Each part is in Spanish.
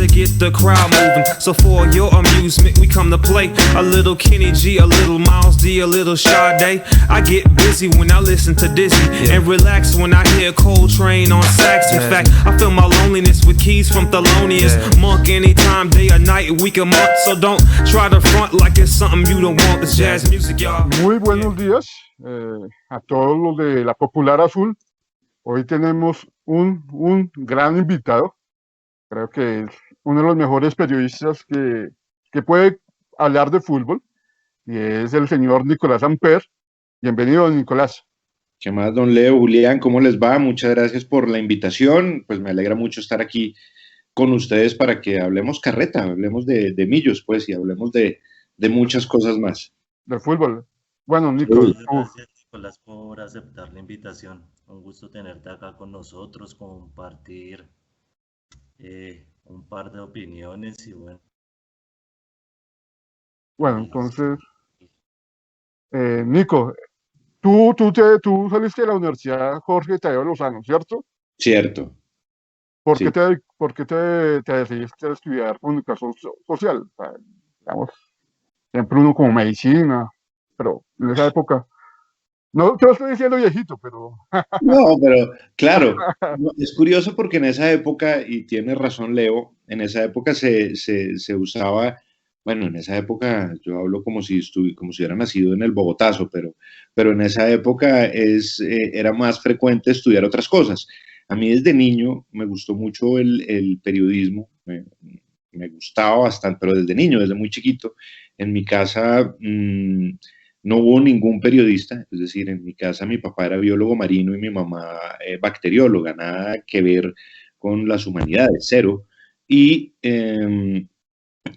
to get the crowd moving. So for your amusement, we come to play a little Kenny G, a little Miles D, a little Sade. I get busy when I listen to Dizzy, and relax when I hear Coltrane on sax. In fact, I feel my loneliness with keys from Thelonious Monk. Anytime, day or night, week or month. So don't try to front like it's something you don't want. It's jazz music, y'all. Muy buenos días a todos los de la Popular Azul. Hoy tenemos un gran invitado. Creo que es uno de los mejores periodistas que puede hablar de fútbol, y es el señor Nicolás Amper. Bienvenido, Nicolás. ¿Qué más, don Leo, Julián? ¿Cómo les va? Muchas gracias por la invitación. Pues me alegra mucho estar aquí con ustedes para que hablemos carreta, hablemos de millos, pues, y hablemos de muchas cosas más. Del fútbol. Bueno, Nico, gracias, Nicolás, por aceptar la invitación. Un gusto tenerte acá con nosotros, compartir un par de opiniones y bueno. Bueno, entonces, Nico, tú saliste de la Universidad Jorge Tadeo Lozano, ¿cierto? Cierto. ¿Por Sí. qué te decidiste a estudiar comunicación social? O sea, digamos, siempre uno como medicina, pero en esa época, no te lo estoy diciendo viejito, pero... No, pero claro, es curioso porque en esa época, y tiene razón Leo, en esa época se usaba, bueno, en esa época yo hablo como si hubiera nacido en el Bogotazo, pero en esa época era más frecuente estudiar otras cosas. A mí desde niño me gustó mucho el periodismo, me gustaba bastante, pero desde niño, desde muy chiquito, en mi casa no hubo ningún periodista, es decir, en mi casa mi papá era biólogo marino y mi mamá bacterióloga, nada que ver con las humanidades, cero. Y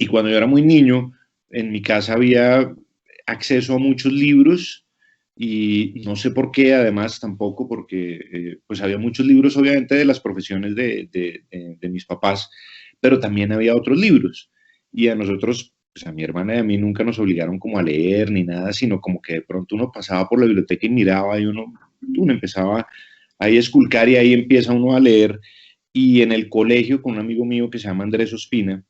cuando yo era muy niño, en mi casa había acceso a muchos libros y no sé por qué, además tampoco, porque pues había muchos libros obviamente de las profesiones de mis papás, pero también había otros libros. Y a nosotros, pues a mi hermana y a mí nunca nos obligaron como a leer ni nada, sino como que de pronto uno pasaba por la biblioteca y miraba y uno empezaba ahí a esculcar y ahí empieza uno a leer. Y en el colegio, con un amigo mío que se llama Andrés Ospina,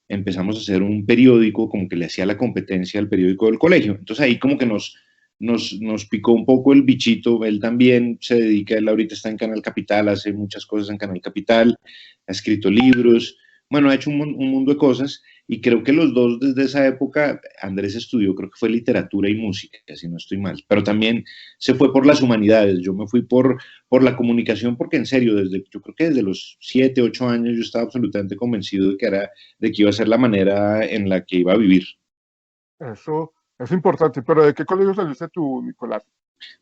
empezamos a hacer un periódico como que le hacía la competencia al periódico del colegio. Entonces ahí como que nos picó un poco el bichito. Él también se dedica, él ahorita está en Canal Capital, hace muchas cosas en Canal Capital, ha escrito libros, bueno, ha hecho un mundo de cosas, y creo que los dos desde esa época, Andrés estudió, creo que fue literatura y música, si no estoy mal, pero también se fue por las humanidades. Yo me fui por la comunicación, porque en serio, yo creo que desde los 7, 8 años yo estaba absolutamente convencido de que iba a ser la manera en la que iba a vivir. Eso es importante, pero ¿de qué colegio saliste tú, Nicolás?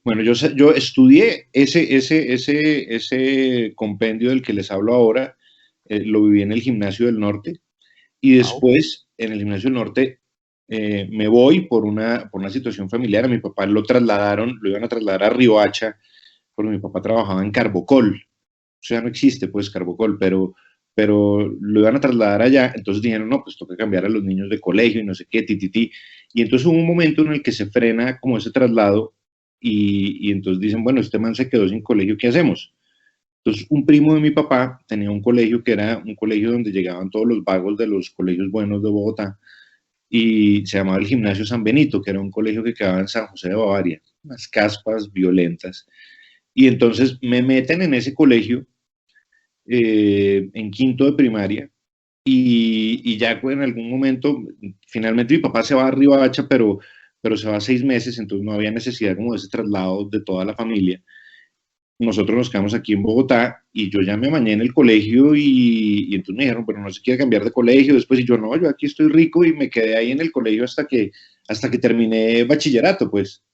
Bueno, yo estudié ese compendio del que les hablo ahora, lo viví en el Gimnasio del Norte, y después en el Gimnasio del Norte me voy por una situación familiar. A mi papá lo iban a trasladar a Riohacha, porque mi papá trabajaba en Carbocol. O sea, no existe pues Carbocol, pero lo iban a trasladar allá. Entonces dijeron, no, pues toca cambiar a los niños de colegio y no sé qué, tititi. Y entonces hubo un momento en el que se frena como ese traslado, y entonces dicen, bueno, este man se quedó sin colegio, ¿qué hacemos? Entonces, un primo de mi papá tenía un colegio que era un colegio donde llegaban todos los vagos de los colegios buenos de Bogotá, y se llamaba el Gimnasio San Benito, que era un colegio que quedaba en San José de Bavaria, unas caspas violentas. Y entonces me meten en ese colegio en quinto de primaria, y ya en algún momento, finalmente mi papá se va a Riohacha, pero se va 6 meses, entonces no había necesidad como de ese traslado de toda la familia. Nosotros nos quedamos aquí en Bogotá, y yo ya me amañé en el colegio, y entonces me dijeron, pero no se quiere cambiar de colegio después, y yo no, yo aquí estoy rico, y me quedé ahí en el colegio hasta que terminé bachillerato, pues.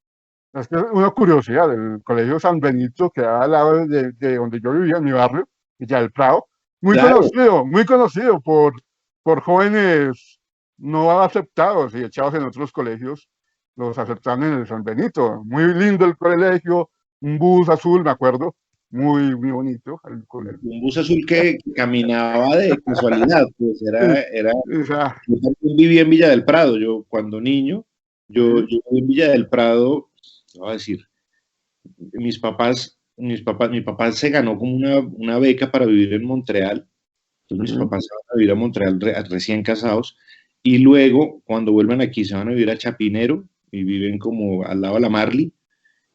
Es que una curiosidad, el colegio San Benito, que da al lado de donde yo vivía, en mi barrio, Villa del Prado, muy conocido por jóvenes no aceptados y echados en otros colegios, los aceptaron en el San Benito. Muy lindo el colegio, un bus azul, me acuerdo, muy bonito. Un bus azul que caminaba de casualidad, pues yo también vivía en Villa del Prado. Yo cuando niño, yo viví en Villa del Prado. Voy a decir, mi papá se ganó como una beca para vivir en Montreal, Entonces mis papás se van a vivir a Montreal recién casados y luego cuando vuelvan aquí se van a vivir a Chapinero y viven como al lado de la Marley.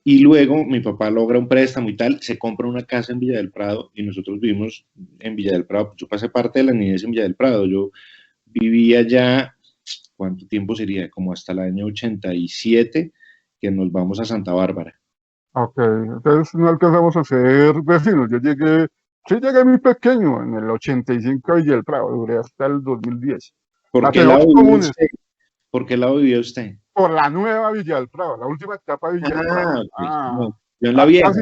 Y luego mi papá logra un préstamo y tal, se compra una casa en Villa del Prado y nosotros vivimos en Villa del Prado. Yo pasé parte de la niñez en Villa del Prado. Yo vivía ya, ¿cuánto tiempo sería? Como hasta el año 87 que nos vamos a Santa Bárbara. Ok, entonces no alcanzamos a ser vecinos. Sí llegué muy pequeño, en el 85 a Villa del Prado, duré hasta el 2010. ¿Por qué Hace lado dos vivía comunes, usted? ¿Por qué lado vivía usted? por la nueva Villa del Prado, la última etapa de Villa del Prado. Ok. No, yo en la Casi, vieja.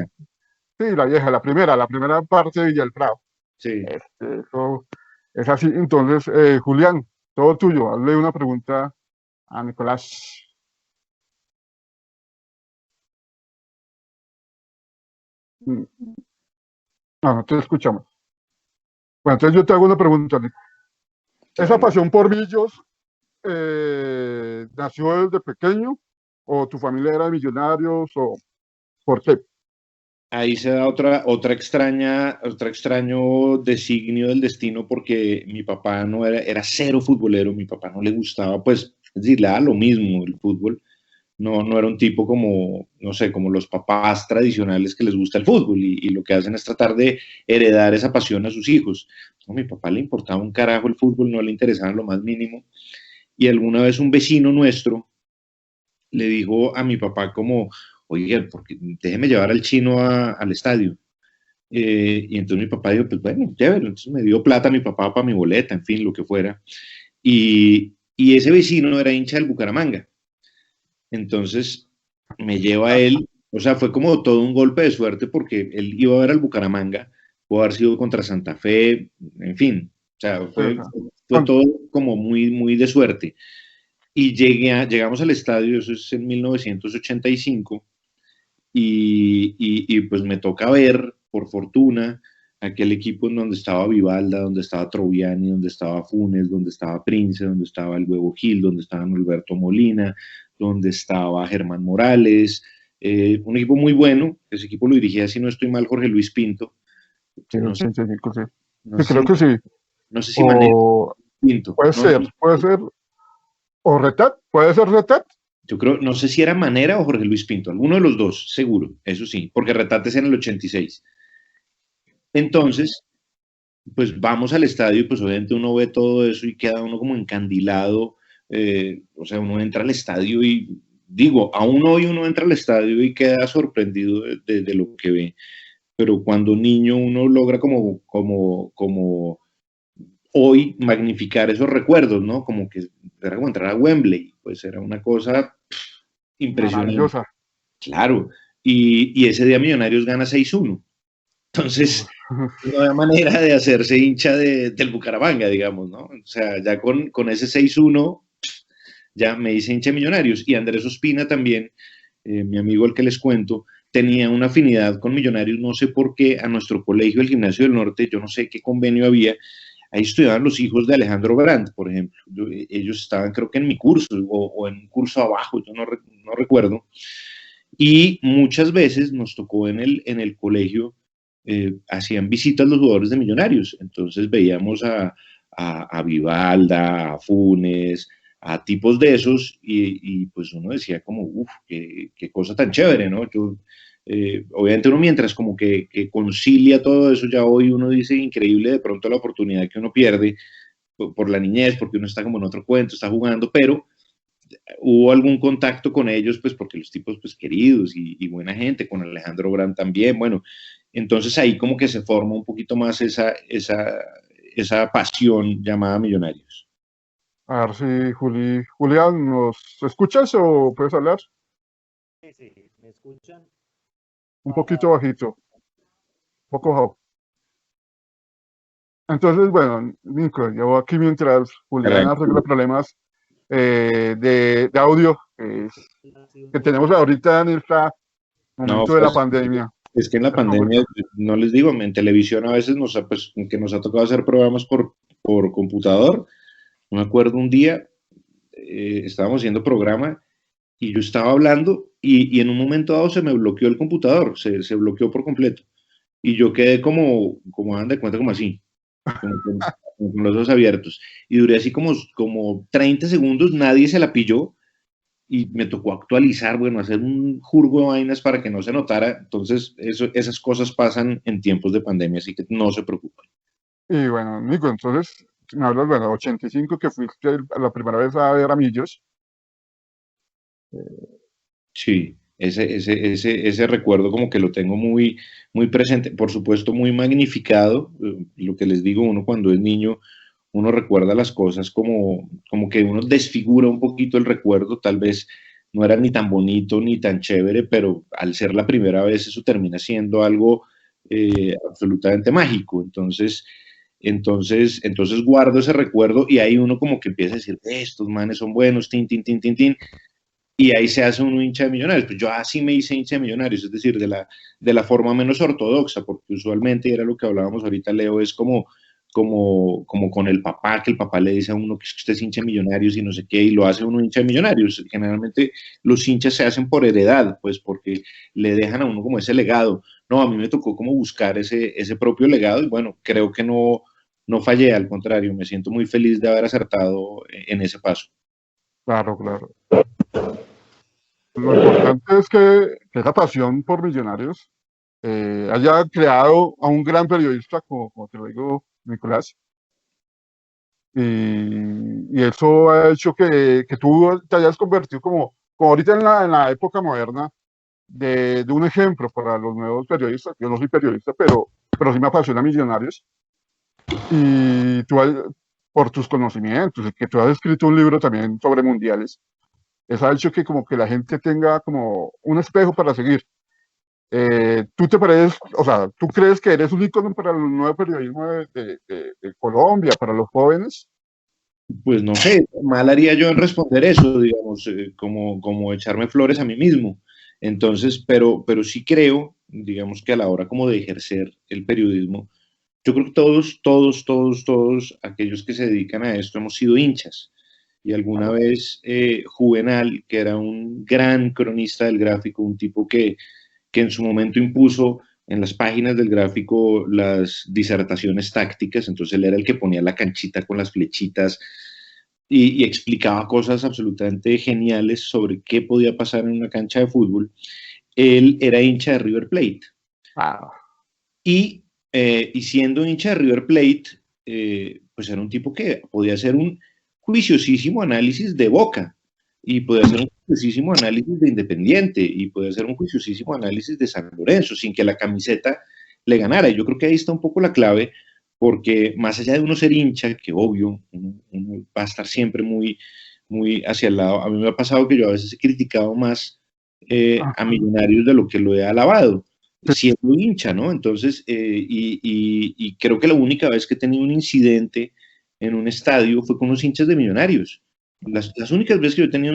sí, la vieja, la primera parte de Villa del Prado. Sí. Eso es así. Entonces, Julián, todo tuyo. Hazle una pregunta a Nicolás. No te escuchamos. Bueno, entonces yo te hago una pregunta, Nico. ¿Esa pasión por Millos nació desde pequeño? ¿O tu familia era de millonarios? ¿O por qué? Ahí se da otro extraño designio del destino porque mi papá no era cero futbolero, mi papá no le gustaba, pues, es decir, le da lo mismo el fútbol, no era un tipo como, no sé, como los papás tradicionales que les gusta el fútbol y lo que hacen es tratar de heredar esa pasión a sus hijos. No, a mi papá le importaba un carajo el fútbol, no le interesaba en lo más mínimo y alguna vez un vecino nuestro le dijo a mi papá como, oye, porque déjeme llevar al chino al estadio. Y entonces mi papá dijo, pues bueno, llévelo. Entonces me dio plata a mi papá para mi boleta, en fin, lo que fuera. Y ese vecino era hincha del Bucaramanga. Entonces me lleva a él, o sea, fue como todo un golpe de suerte porque él iba a ver al Bucaramanga, pudo haber sido contra Santa Fe, en fin, o sea, fue todo como muy, muy de suerte. Y llegamos al estadio, eso es en 1985, y pues me toca ver, por fortuna, aquel equipo en donde estaba Vivalda, donde estaba Troviani, donde estaba Funes, donde estaba Prince, donde estaba el Huevo Gil, donde estaba Alberto Molina, donde estaba Germán Morales, un equipo muy bueno, ese equipo lo dirigía, si no estoy mal, Jorge Luis Pinto. No sé, sí, no creo que sí. No sé si Manera Pinto. Puede ser. ¿O Retat? ¿Puede ser Retat? Yo creo, no sé si era Manera o Jorge Luis Pinto, alguno de los dos, seguro, eso sí, porque Retat es en el 86. Entonces, pues vamos al estadio y pues obviamente uno ve todo eso y queda uno como encandilado, o sea, uno entra al estadio y digo, aún hoy uno entra al estadio y queda sorprendido de lo que ve, pero cuando niño uno logra como hoy magnificar esos recuerdos, ¿no? Como que era como entrar a Wembley, pues era una cosa impresionante. Maravillosa. Claro, y ese día Millonarios gana 6-1. Entonces, no había manera de hacerse hincha del Bucaramanga, digamos, ¿no? O sea, ya con ese 6-1, ya me hice hincha de Millonarios. Y Andrés Ospina también, mi amigo al que les cuento, tenía una afinidad con Millonarios, no sé por qué, a nuestro colegio, el Gimnasio del Norte, yo no sé qué convenio había. Ahí estudiaban los hijos de Alejandro Brandt, por ejemplo. Ellos estaban, creo que en mi curso o en un curso abajo, yo no recuerdo. Y muchas veces nos tocó en el colegio, hacían visitas los jugadores de Millonarios. Entonces veíamos a Vivalda, a Funes, a tipos de esos, y pues uno decía como, uff, qué cosa tan chévere, ¿no? Yo, obviamente uno mientras como que concilia todo eso, ya hoy uno dice increíble de pronto la oportunidad que uno pierde por la niñez, porque uno está como en otro cuento, está jugando, pero hubo algún contacto con ellos, pues porque los tipos pues queridos y buena gente, con Alejandro Brandt también, bueno, entonces ahí como que se forma un poquito más esa pasión llamada Millonarios. A ver si Julián, ¿nos escuchas o puedes hablar? Sí, ¿me escuchan? Un poquito bajito, un poco bajo. Entonces, bueno, Nico, yo aquí mientras Julián arregla problemas de audio que tenemos ahorita en este momento de la pandemia. Es que en la pandemia, no les digo, en televisión a veces nos ha tocado hacer programas por computador. No me acuerdo un día, estábamos haciendo programa y yo estaba hablando y en un momento dado se me bloqueó el computador, se bloqueó por completo. Y yo quedé como hagan de cuenta, como así. con los ojos abiertos. Y duré así como 30 segundos, nadie se la pilló y me tocó actualizar, bueno, hacer un jurgo de vainas para que no se notara. Entonces, esas cosas pasan en tiempos de pandemia, así que no se preocupen. Y bueno, Nico, entonces, me hablas, bueno, 85 que fuiste la primera vez a ver a Millos. Sí, ese recuerdo como que lo tengo muy, muy presente, por supuesto muy magnificado. Lo que les digo, uno cuando es niño, uno recuerda las cosas como que uno desfigura un poquito el recuerdo, tal vez no era ni tan bonito ni tan chévere, pero al ser la primera vez eso termina siendo algo absolutamente mágico. Entonces guardo ese recuerdo y ahí uno como que empieza a decir, estos manes son buenos, tin, tin, tin, tin, tin, y ahí se hace uno hincha de Millonarios. Pues yo así me hice hincha de Millonarios, es decir, de la forma menos ortodoxa, porque usualmente, y era lo que hablábamos ahorita, Leo, es como con el papá, que el papá le dice a uno que usted es hincha de Millonarios y no sé qué, y lo hace uno hincha de Millonarios. Generalmente los hinchas se hacen por heredad, pues porque le dejan a uno como ese legado. No, a mí me tocó como buscar ese propio legado y bueno, creo que no fallé, al contrario, me siento muy feliz de haber acertado en ese paso. Claro, claro. Lo importante es que esa pasión por Millonarios haya creado a un gran periodista, como te lo digo, Nicolás, y eso ha hecho que tú te hayas convertido como ahorita en la época moderna de un ejemplo para los nuevos periodistas. Yo no soy periodista, pero sí me apasiona Millonarios. Y tú, por tus conocimientos, que tú has escrito un libro también sobre mundiales, eso ha hecho que como que la gente tenga como un espejo para seguir. ¿Tú te pareces, o sea, tú crees que eres un ícono para el nuevo periodismo de Colombia, para los jóvenes? Pues no sé, mal haría yo en responder eso, digamos, como echarme flores a mí mismo. Entonces, pero sí creo, digamos que a la hora como de ejercer el periodismo, yo creo que todos aquellos que se dedican a esto hemos sido hinchas. Y alguna Claro. vez Juvenal, que era un gran cronista del gráfico, un tipo que en su momento impuso en las páginas del gráfico las disertaciones tácticas, entonces él era el que ponía la canchita con las flechitas y explicaba cosas absolutamente geniales sobre qué podía pasar en una cancha de fútbol. Él era hincha de River Plate Ah, y siendo hincha de River Plate, pues era un tipo que podía hacer un juiciosísimo análisis de Boca y podía hacer un juiciosísimo análisis de Independiente y podía hacer un juiciosísimo análisis de San Lorenzo sin que la camiseta le ganara. Y yo creo que ahí está un poco la clave, porque más allá de uno ser hincha, que obvio, uno va a estar siempre muy, muy hacia el lado. A mí me ha pasado que yo a veces he criticado más a ajá. Millonarios de lo que lo he alabado, Sí, siendo hincha, ¿no? Entonces, y creo que la única vez que he tenido un incidente en un estadio fue con los hinchas de Millonarios. Las únicas veces que yo he tenido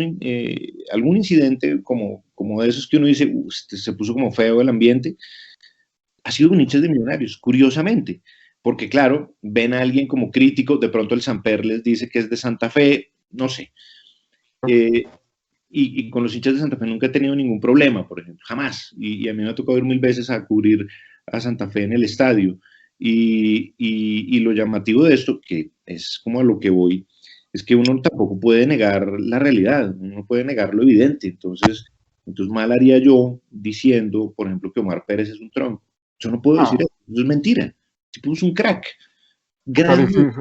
algún incidente como de esos que uno dice, se puso como feo el ambiente, ha sido con hinchas de Millonarios, curiosamente, porque claro, ven a alguien como crítico, de pronto el Samper les dice que es de Santa Fe, no sé. Eh, y con los hinchas de Santa Fe nunca he tenido ningún problema, por ejemplo, jamás. Y a mí me ha tocado ir 1000 veces a cubrir a Santa Fe en el estadio. Y lo llamativo de esto, que es como a lo que voy, es que uno tampoco puede negar la realidad, uno no puede negar lo evidente. Entonces mal haría yo diciendo, por ejemplo, que Omar Pérez es un tronco. Yo no puedo decir ah, eso es mentira. El tipo es un crack, o grande.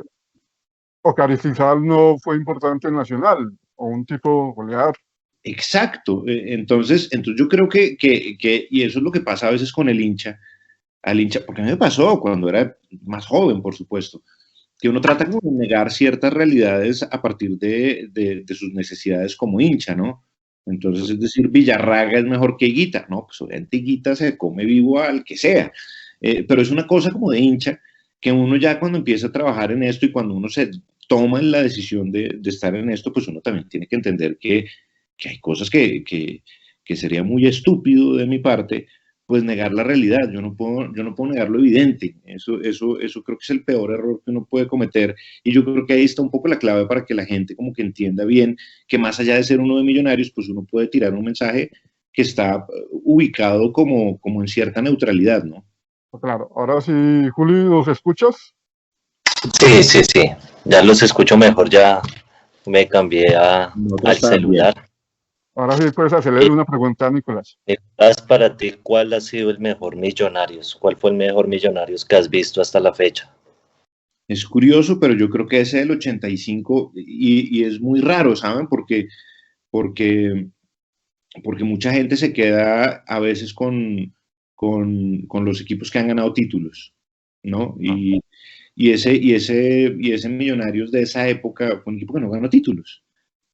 Caristizal no fue importante en Nacional, o un tipo goleador. Exacto. Entonces yo creo y eso es lo que pasa a veces con el hincha, al hincha, porque a mí me pasó cuando era más joven, por supuesto, que uno trata como de negar ciertas realidades a partir de sus necesidades como hincha, ¿no? Entonces, es decir, Villarraga es mejor que Higuita, ¿no? Pues obviamente Higuita se come vivo al que sea, pero es una cosa como de hincha que uno ya cuando empieza a trabajar en esto y cuando uno se toma la decisión de estar en esto, pues uno también tiene que entender que hay cosas que sería muy estúpido de mi parte, pues negar la realidad. Yo no puedo negar lo evidente. Eso creo que es el peor error que uno puede cometer. Y yo creo que ahí está un poco la clave para que la gente como que entienda bien que más allá de ser uno de Millonarios, pues uno puede tirar un mensaje que está ubicado como en cierta neutralidad, ¿no? Claro, ahora sí, Juli, ¿nos escuchas? Sí, sí, sí. Ya los escucho mejor, ya me cambié Nosotros al también. celular. Ahora sí puedes hacerle una pregunta a Nicolás. Nicolás, para ti, ¿cuál ha sido el mejor Millonarios? ¿Cuál fue el mejor Millonarios que has visto hasta la fecha? Es curioso, pero yo creo que ese del 85 y es muy raro, ¿saben? Porque, porque mucha gente se queda a veces con los equipos que han ganado títulos, ¿no? Ah, Y ese Millonarios de esa época fue un equipo que no ganó títulos,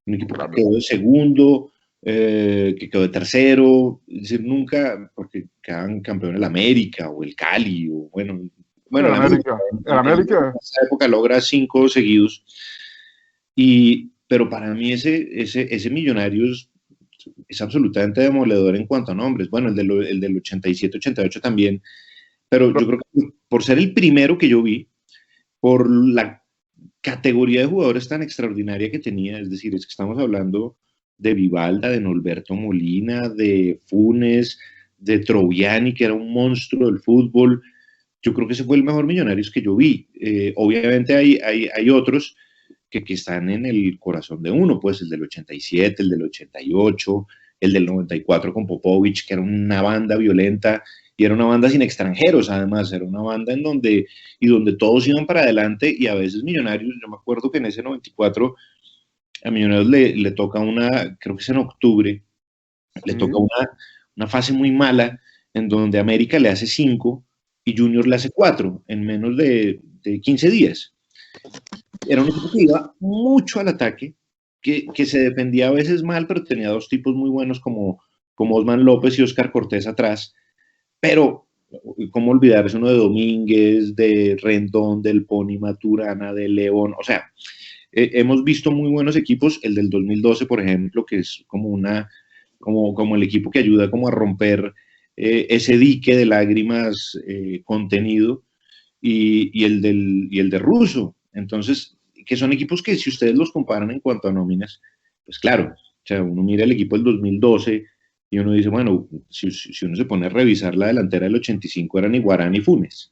un equipo que claro. quedó de segundo, que quedó de tercero, es decir, nunca, porque quedaban campeón el América o el Cali, o bueno, El el América América. El en América. esa época logra 5 seguidos, pero para mí ese Millonarios es absolutamente demoledor en cuanto a nombres. Bueno, el del 87-88 también, pero yo creo que por ser el primero que yo vi, por la categoría de jugadores tan extraordinaria que tenía, es decir, es que estamos hablando de Vivalda, de Norberto Molina, de Funes, de Troviani, que era un monstruo del fútbol. Yo creo que ese fue el mejor Millonarios que yo vi. Obviamente hay otros que están en el corazón de uno, pues el del 87, el del 88, el del 94 con Popovich, que era una banda violenta y era una banda sin extranjeros, además, era una banda donde todos iban para adelante y a veces Millonarios, yo me acuerdo que en ese 94 a Millonarios le toca creo que es en octubre, le toca Sí. una fase muy mala en donde América le hace 5 y Junior le hace 4 en menos de 15 días. Era un equipo que iba mucho al ataque, que se defendía a veces mal, pero tenía dos tipos muy buenos como Osman López y Oscar Cortés atrás. Pero, ¿cómo olvidar? Es uno de Domínguez, de Rendón, del Pony Maturana, de León. O sea, hemos visto muy buenos equipos. El del 2012, por ejemplo, que es como el equipo que ayuda como a romper ese dique de lágrimas contenido y el de Russo. Entonces, que son equipos que si ustedes los comparan en cuanto a nóminas, pues claro, o sea, uno mira el equipo del 2012 y uno dice, bueno, si uno se pone a revisar la delantera del 85 eran Iguarán y Funes.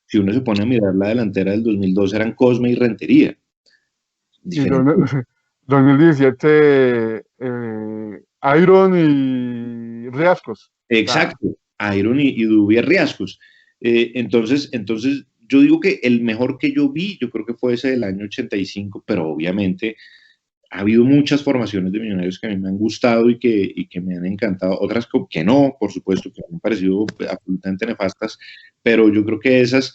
Si uno se pone a mirar la delantera del 2012 eran Cosme y Rentería. Y Diferente. 2017, Iron y Riascos. Ah, Exacto, Iron y Dubia Riascos. Entonces, yo digo que el mejor que yo vi, yo creo que fue ese del año 85, pero obviamente ha habido muchas formaciones de Millonarios que a mí me han gustado y que me han encantado, otras que no, por supuesto, que me han parecido absolutamente nefastas, pero yo creo que esos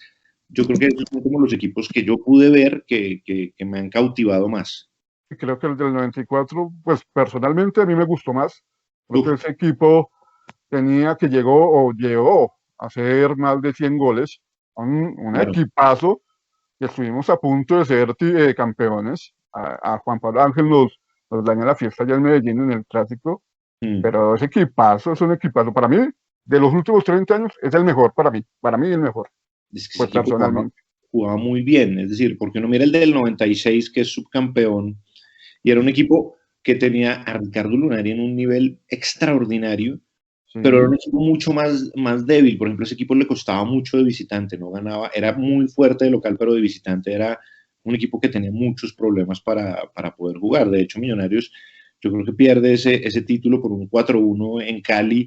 son como los equipos que yo pude ver que me han cautivado más. y creo que el del 94, pues personalmente a mí me gustó más. Creo que Uf, ese equipo tenía que llegó a hacer más de 100 goles. Un claro. equipazo que estuvimos a punto de ser campeones. A Juan Pablo Ángel nos daña la fiesta ya en Medellín en el clásico, Mm. pero ese equipazo es un equipazo. Para mí, de los últimos 30 años, es el mejor para mí el mejor, Es que ese pues equipo personalmente. jugaba muy bien, es decir, porque uno mira el del 96 que es subcampeón y era un equipo que tenía a Ricardo Lunari en un nivel extraordinario, Sí, pero era un equipo mucho más débil. Por ejemplo, ese equipo le costaba mucho de visitante, no ganaba, era muy fuerte de local, pero de visitante era un equipo que tenía muchos problemas para poder jugar. De hecho, Millonarios, yo creo que pierde ese título por un 4-1 en Cali,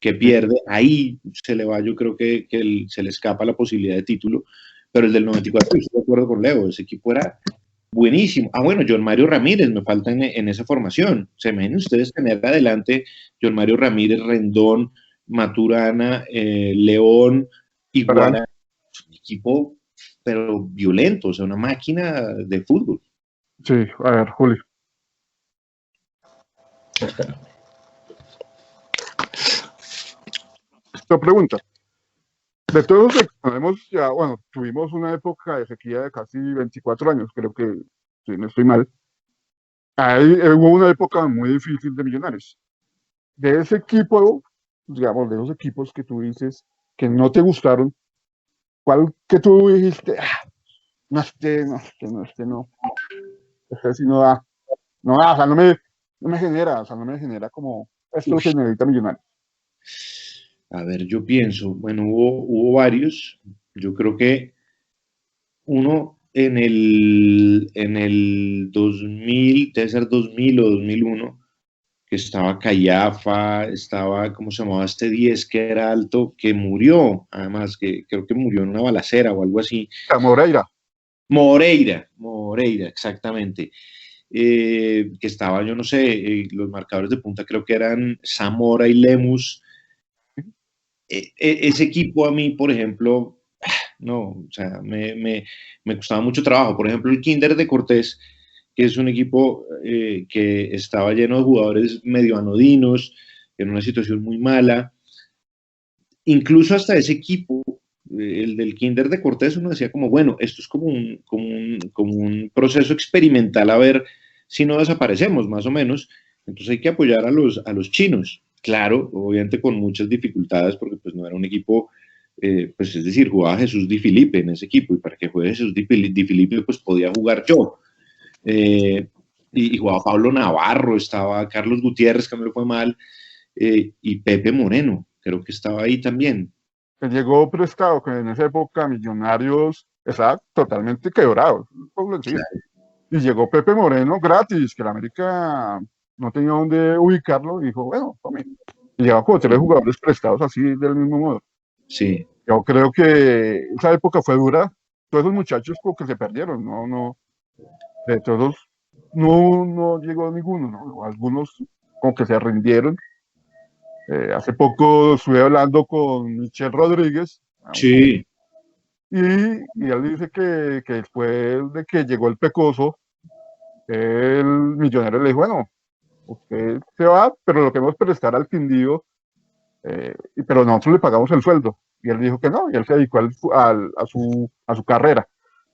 que sí. pierde, ahí se le va, yo creo que se le escapa la posibilidad de título, pero el del 94, yo estoy de acuerdo con Leo, ese equipo era buenísimo. Ah, bueno, John Mario Ramírez me falta en esa formación. Se imaginen ustedes tener adelante John Mario Ramírez, Rendón, Maturana, León, Para, Iguara. Un equipo, pero violento, o sea, una máquina de fútbol. sí, a ver, Juli. Esta pregunta. De todos los que tenemos ya, bueno, tuvimos una época de sequía de casi 24 años, creo que, si no estoy mal. Ahí hubo una época muy difícil de Millonarios. De ese equipo, digamos, de esos equipos que tú dices que no te gustaron, ¿cuál que tú dijiste? Ah, no, este sí no da, no da, o sea, no me genera, o sea, no me genera como esto Uf, que necesita Millonarios. a ver, yo pienso, bueno, hubo varios. Yo creo que uno, en el 2000, debe ser 2000 o 2001, que estaba Callafa, estaba, ¿cómo se llamaba este 10 que era alto, que murió, además, que creo que murió en una balacera o algo así. A Moreira. Moreira, exactamente. Que estaba, yo no sé, los marcadores de punta creo que eran Zamora y Lemus. Ese equipo a mí, por ejemplo, no, o sea, me costaba mucho trabajo. Por ejemplo, el Kinder de Cortés, que es un equipo que estaba lleno de jugadores medio anodinos, en una situación muy mala. Incluso hasta ese equipo, el del Kinder de Cortés, uno decía como, bueno, esto es como un proceso experimental a ver si no desaparecemos, más o menos. Entonces hay que apoyar a los chinos. Claro, obviamente con muchas dificultades, porque pues no era un equipo, pues es decir, jugaba Jesús Di Filipe en ese equipo, y para que juegue Jesús Di Filipe, pues podía jugar yo. Y jugaba Pablo Navarro, estaba Carlos Gutiérrez, que no le fue mal, y Pepe Moreno, creo que estaba ahí también. Que llegó prestado, que en esa época Millonarios estaba totalmente quebrado. Y llegó Pepe Moreno gratis, que la América no tenía dónde ubicarlo, y dijo, bueno, tome. Y llegaba como 3 jugadores prestados así del mismo modo. Sí. Yo creo que esa época fue dura. Todos esos muchachos como que se perdieron, no, de todos no llegó ninguno, ¿no? Algunos como que se rindieron. Hace poco estuve hablando con Michel Rodríguez, Sí. y él dice que después de que llegó el Pecoso, el millonario le dijo, bueno, usted se va, pero lo queremos prestar al Quindío, pero nosotros le pagamos el sueldo. Y él dijo que no, y él se dedicó a su carrera.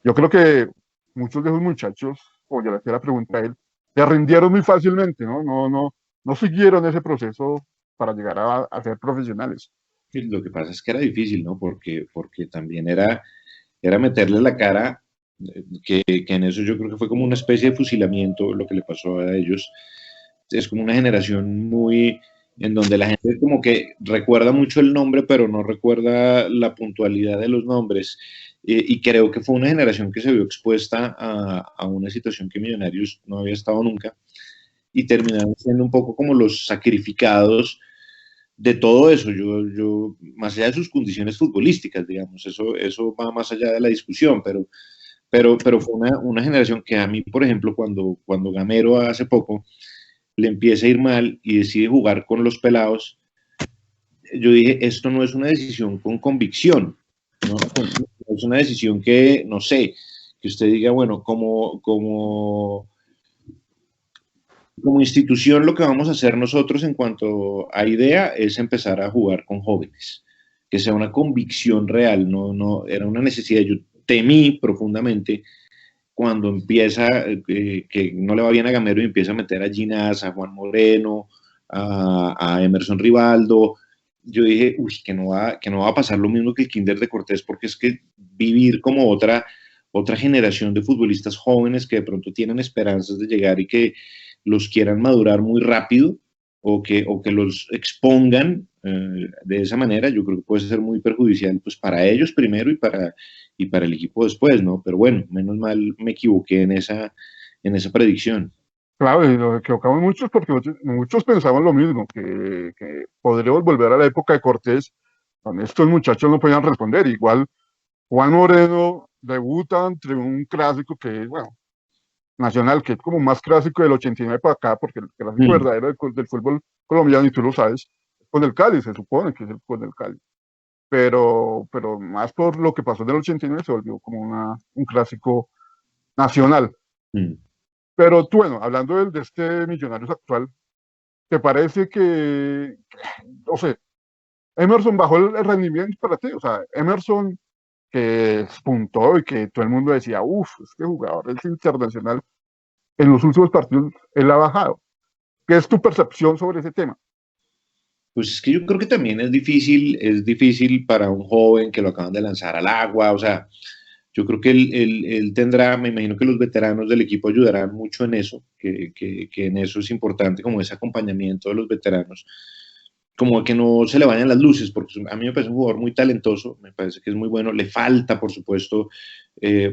Yo creo que muchos de esos muchachos, o yo le hacía la pregunta a él, se rindieron muy fácilmente, no siguieron ese proceso para llegar a ser profesionales. Lo que pasa es que era difícil, ¿no? Porque también era meterle la cara, que en eso yo creo que fue como una especie de fusilamiento lo que le pasó a ellos. Es como una generación muy en donde la gente como que recuerda mucho el nombre, pero no recuerda la puntualidad de los nombres. Y creo que fue una generación que se vio expuesta a una situación que Millonarios no había estado nunca, y terminaron siendo un poco como los sacrificados de todo eso. Yo, más allá de sus condiciones futbolísticas, digamos, eso va más allá de la discusión, pero fue una generación que a mí, por ejemplo, cuando Gamero hace poco le empieza a ir mal y decide jugar con los pelados, yo dije, esto no es una decisión con convicción, ¿no? Es una decisión que, no sé, que usted diga, bueno, como institución lo que vamos a hacer nosotros en cuanto a idea es empezar a jugar con jóvenes, que sea una convicción real, no era una necesidad. Yo temí profundamente cuando empieza, que no le va bien a Gamero y empieza a meter a Ginás, a Juan Moreno, a Emerson Rivaldo. Yo dije, uy, que no va a pasar lo mismo que el Kinder de Cortés, porque es que vivir como otra generación de futbolistas jóvenes que de pronto tienen esperanzas de llegar y que los quieran madurar muy rápido, o que los expongan de esa manera, yo creo que puede ser muy perjudicial, pues, para ellos primero y para el equipo después, ¿no? Pero bueno, menos mal me equivoqué en esa predicción. Claro, y nos equivocamos muchos porque muchos pensamos lo mismo, que podríamos volver a la época de Cortés, donde estos muchachos no podían responder. Igual Juan Moreno debuta entre un clásico que es, bueno, nacional, que es como más clásico del 89 para acá, porque el clásico verdadero del fútbol colombiano, y tú lo sabes, con el Cali, se supone que es con el Cali. Pero más por lo que pasó en el 89 se volvió como un clásico nacional. Pero tú, bueno, hablando de este Millonarios actual, ¿te parece que, no sé, Emerson bajó el rendimiento para ti? O sea, Emerson, que despuntó y que todo el mundo decía, uff, este jugador es internacional, en los últimos partidos él ha bajado. ¿Qué es tu percepción sobre ese tema? Pues es que yo creo que también es difícil para un joven que lo acaban de lanzar al agua. O sea, yo creo que él tendrá, me imagino que los veteranos del equipo ayudarán mucho en eso, que en eso es importante, como ese acompañamiento de los veteranos. como que no se le vayan las luces, porque a mí me parece un jugador muy talentoso, me parece que es muy bueno, le falta, por supuesto,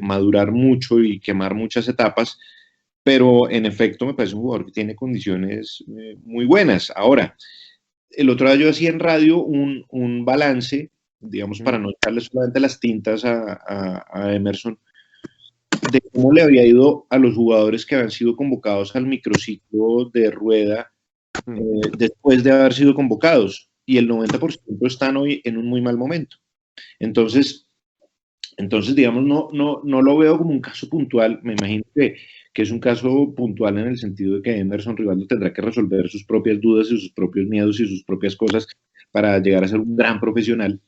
madurar mucho y quemar muchas etapas, pero en efecto me parece un jugador que tiene condiciones muy buenas. Ahora, el otro día yo hacía en radio un balance, digamos, para no echarle solamente las tintas a Emerson, de cómo le había ido a los jugadores que habían sido convocados al microciclo de Rueda después de haber sido convocados, y el 90% están hoy en un muy mal momento. Entonces digamos, no lo veo como un caso puntual. Me imagino que es un caso puntual en el sentido de que Emerson Rivaldo tendrá que resolver sus propias dudas y sus propios miedos y sus propias cosas para llegar a ser un gran profesional.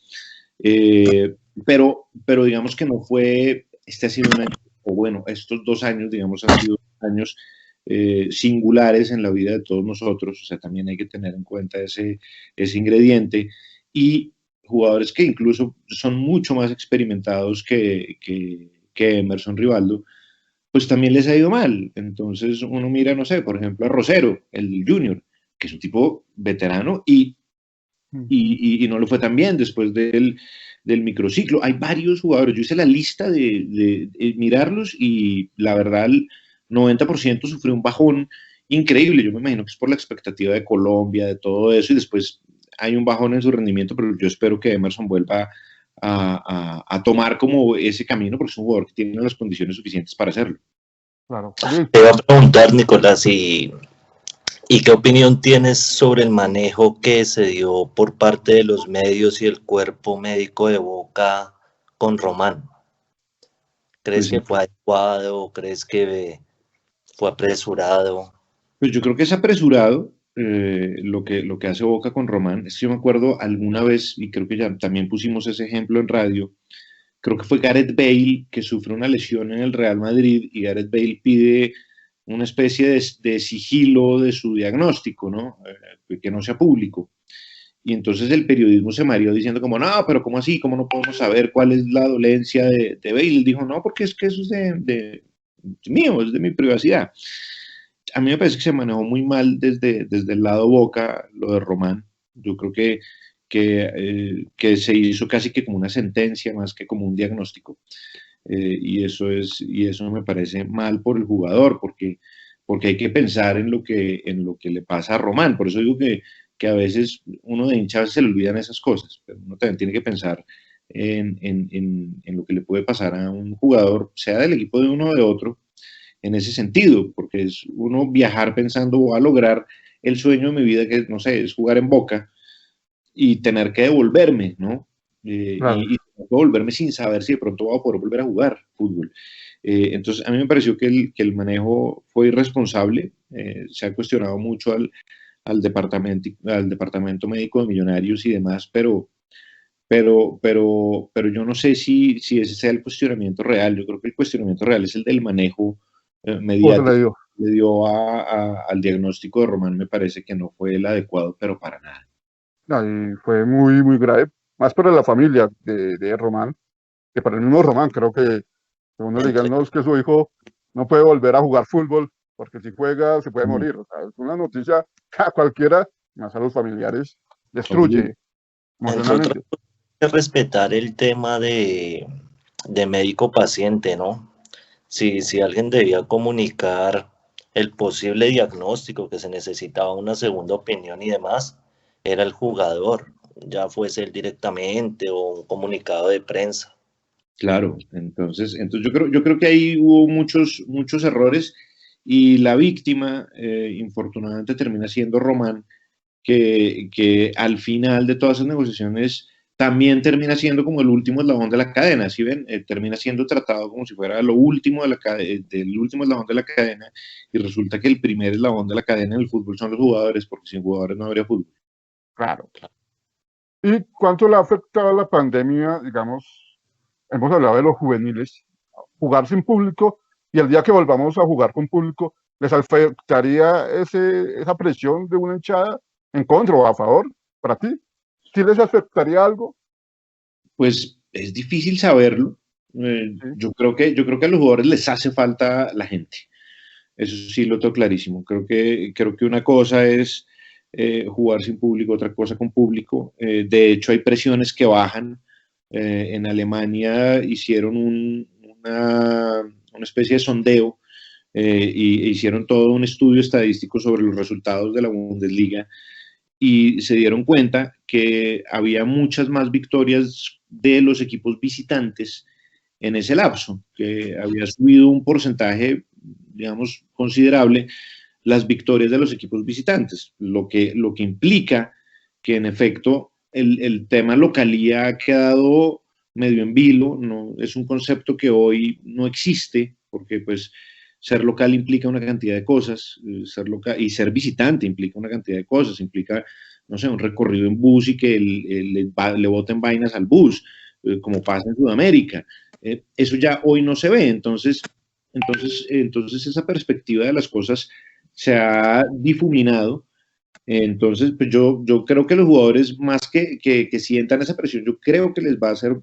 Pero digamos que no fue, este ha sido un año, o bueno, estos 2 años, digamos, han sido años singulares en la vida de todos nosotros, o sea, también hay que tener en cuenta ese ingrediente, y jugadores que incluso son mucho más experimentados que Emerson Rivaldo, pues también les ha ido mal. Entonces uno mira, no sé, por ejemplo, a Rosero, el Junior, que es un tipo veterano y no lo fue tan bien después del microciclo. Hay varios jugadores, yo hice la lista de mirarlos y la verdad el 90% sufrió un bajón increíble. Yo me imagino que es por la expectativa de Colombia, de todo eso, y después hay un bajón en su rendimiento, pero yo espero que Emerson vuelva a tomar como ese camino, porque es un jugador que tiene las condiciones suficientes para hacerlo. Claro. Te iba a preguntar, Nicolás, ¿y qué opinión tienes sobre el manejo que se dio por parte de los medios y el cuerpo médico de Boca con Román? ¿Crees que fue adecuado? ¿Crees que fue apresurado? Pues yo creo que es apresurado lo que hace Boca con Román. Es que yo me acuerdo alguna vez, y creo que ya también pusimos ese ejemplo en radio, creo que fue Gareth Bale que sufre una lesión en el Real Madrid y Gareth Bale pide una especie de sigilo de su diagnóstico, ¿no? Que no sea público. Y entonces el periodismo se mareó diciendo como, no, pero ¿cómo así? ¿Cómo no podemos saber cuál es la dolencia de Bale? Él dijo, no, porque es que eso es de mío, es de mi privacidad. A mí me parece que se manejó muy mal desde el lado Boca lo de Román. Yo creo que se hizo casi que como una sentencia más que como un diagnóstico. Y eso me parece mal por el jugador, porque hay que pensar en lo que le pasa a Román. Por eso digo que a veces uno de hincha se le olvidan esas cosas, pero uno también tiene que pensar en lo que le puede pasar a un jugador, sea del equipo de uno o de otro, en ese sentido, porque es uno viajar pensando voy a lograr el sueño de mi vida, que no sé, es jugar en Boca, y tener que devolverme, ¿no? Claro. Y devolverme sin saber si de pronto voy a poder volver a jugar fútbol. Entonces, a mí me pareció que el manejo fue irresponsable. Se ha cuestionado mucho al departamento médico de Millonarios y demás, pero yo no sé si ese sea el cuestionamiento real. Yo creo que el cuestionamiento real es el del manejo mediático que le dio al diagnóstico de Román. Me parece que no fue el adecuado, pero para nada. Y fue muy, muy grave, más para la familia de Román, que para el mismo Román. Creo que uno le digan, no, es que su hijo no puede volver a jugar fútbol, porque si juega se puede morir. O sea, es una noticia que a cualquiera, más a los familiares, destruye emocionalmente. Respetar el tema de médico-paciente, ¿no? Si alguien debía comunicar el posible diagnóstico, que se necesitaba una segunda opinión y demás, era el jugador, ya fuese él directamente o un comunicado de prensa. Claro, entonces yo creo que ahí hubo muchos errores, y la víctima, infortunadamente, termina siendo Román, que al final de todas esas negociaciones también termina siendo como el último eslabón de la cadena. ¿Sí ven? Termina siendo tratado como si fuera lo último del último eslabón de la cadena, y resulta que el primer eslabón de la cadena en el fútbol son los jugadores, porque sin jugadores no habría fútbol. Claro. ¿Y cuánto le ha afectado la pandemia, digamos? Hemos hablado de los juveniles, jugar sin público, y el día que volvamos a jugar con público, ¿les afectaría esa presión de una hinchada en contra o a favor para ti? ¿Sí les afectaría algo? Pues es difícil saberlo. Sí. Yo creo que a los jugadores les hace falta la gente. Eso sí lo tengo clarísimo. Creo que una cosa es jugar sin público, otra cosa con público. De hecho, hay presiones que bajan. En Alemania hicieron una especie de sondeo e hicieron todo un estudio estadístico sobre los resultados de la Bundesliga y se dieron cuenta que había muchas más victorias de los equipos visitantes en ese lapso, que había subido un porcentaje, digamos, considerable las victorias de los equipos visitantes, lo que implica que en efecto el tema localía ha quedado medio en vilo, no, es un concepto que hoy no existe, porque pues ser local implica una cantidad de cosas, ser local, y ser visitante implica una cantidad de cosas, implica, no sé, un recorrido en bus y que le boten vainas al bus, como pasa en Sudamérica. Eso ya hoy no se ve, entonces esa perspectiva de las cosas se ha difuminado. Entonces, pues yo creo que los jugadores, más que sientan esa presión, yo creo que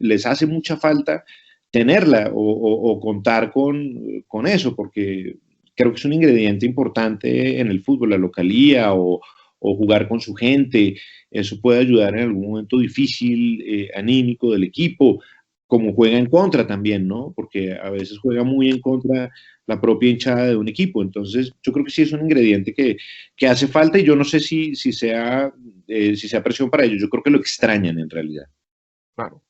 les hace mucha falta tenerla o contar con eso, porque creo que es un ingrediente importante en el fútbol, la localía o jugar con su gente. Eso puede ayudar en algún momento difícil, anímico del equipo, como juega en contra también, ¿no? Porque a veces juega muy en contra la propia hinchada de un equipo. Entonces, yo creo que sí es un ingrediente que hace falta y yo no sé si sea presión para ellos. Yo creo que lo extrañan en realidad. Claro.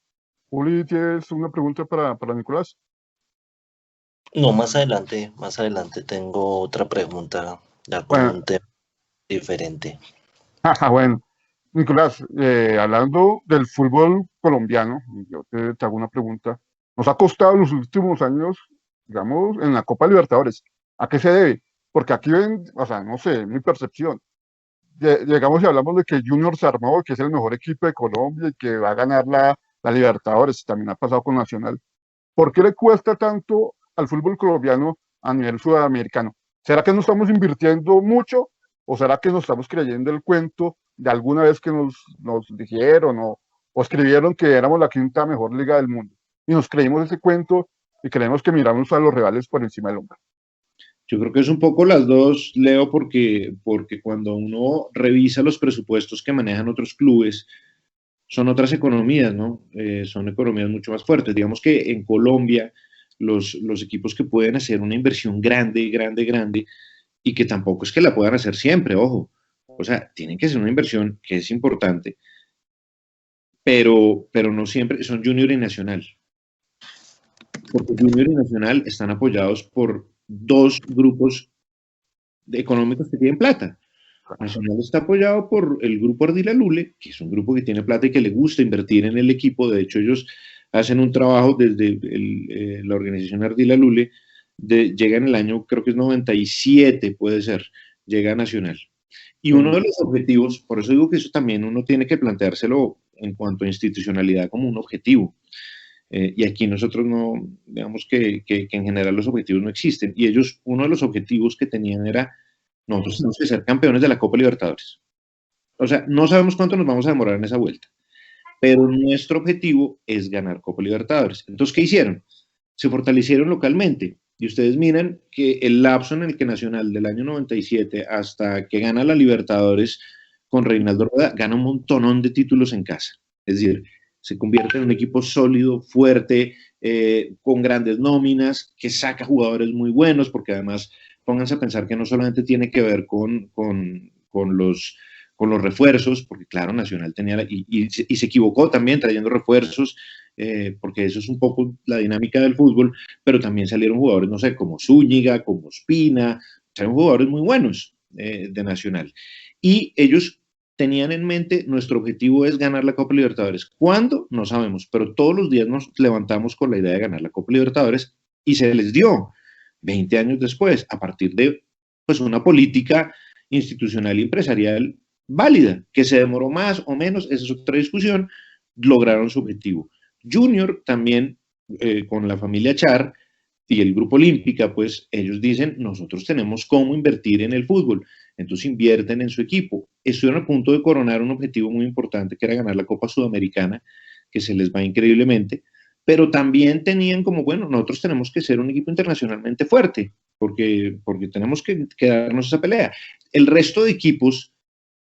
Juli, ¿tienes una pregunta para Nicolás? No, más adelante tengo otra pregunta, ya con un tema diferente. Bueno, Nicolás, hablando del fútbol colombiano, yo te hago una pregunta. Nos ha costado en los últimos años, digamos, en la Copa Libertadores. ¿A qué se debe? Porque aquí ven, o sea, no sé, mi percepción. Llegamos y hablamos de que Junior se armó, que es el mejor equipo de Colombia y que va a ganar la Libertadores, también ha pasado con Nacional. ¿Por qué le cuesta tanto al fútbol colombiano a nivel sudamericano? ¿Será que no estamos invirtiendo mucho o será que nos estamos creyendo el cuento de alguna vez que nos dijeron o escribieron que éramos la quinta mejor liga del mundo? Y nos creímos ese cuento y creemos que miramos a los rivales por encima del hombro. Yo creo que es un poco las dos, Leo, porque cuando uno revisa los presupuestos que manejan otros clubes, son otras economías, ¿no? Son economías mucho más fuertes. Digamos que en Colombia, los equipos que pueden hacer una inversión grande, y que tampoco es que la puedan hacer siempre, ojo. O sea, tienen que hacer una inversión que es importante, pero no siempre, son Junior y Nacional. Porque Junior y Nacional están apoyados por dos grupos económicos que tienen plata. Nacional está apoyado por el grupo Ardila Lule, que es un grupo que tiene plata y que le gusta invertir en el equipo. De hecho, ellos hacen un trabajo desde la organización Ardila Lule, llega en el año, creo que es 97, puede ser, llega a Nacional. Y uno de los objetivos, por eso digo que eso también uno tiene que planteárselo en cuanto a institucionalidad como un objetivo. Y aquí nosotros no, digamos que en general los objetivos no existen. Y ellos, uno de los objetivos que tenían era, nosotros tenemos que ser campeones de la Copa Libertadores. O sea, no sabemos cuánto nos vamos a demorar en esa vuelta, pero nuestro objetivo es ganar Copa Libertadores. Entonces, ¿qué hicieron? Se fortalecieron localmente. Y ustedes miran que el lapso en el que Nacional del año 97 hasta que gana la Libertadores con Reinaldo Rueda, gana un montonón de títulos en casa. Es decir, se convierte en un equipo sólido, fuerte, con grandes nóminas, que saca jugadores muy buenos, porque además pónganse a pensar que no solamente tiene que ver con los refuerzos, porque claro, Nacional tenía, y se equivocó también trayendo refuerzos, porque eso es un poco la dinámica del fútbol, pero también salieron jugadores, no sé, como Zúñiga, como Ospina, salieron jugadores muy buenos de Nacional. Y ellos tenían en mente, nuestro objetivo es ganar la Copa Libertadores. ¿Cuándo? No sabemos, pero todos los días nos levantamos con la idea de ganar la Copa Libertadores y se les dio 20 años después, a partir de pues, una política institucional y empresarial válida, que se demoró más o menos, esa es otra discusión, lograron su objetivo. Junior también, con la familia Char y el Grupo Olímpica, pues ellos dicen, nosotros tenemos cómo invertir en el fútbol, entonces invierten en su equipo. Estuvieron a punto de coronar un objetivo muy importante, que era ganar la Copa Sudamericana, que se les va increíblemente, pero también tenían como, bueno, nosotros tenemos que ser un equipo internacionalmente fuerte, porque tenemos que darnos esa pelea. El resto de equipos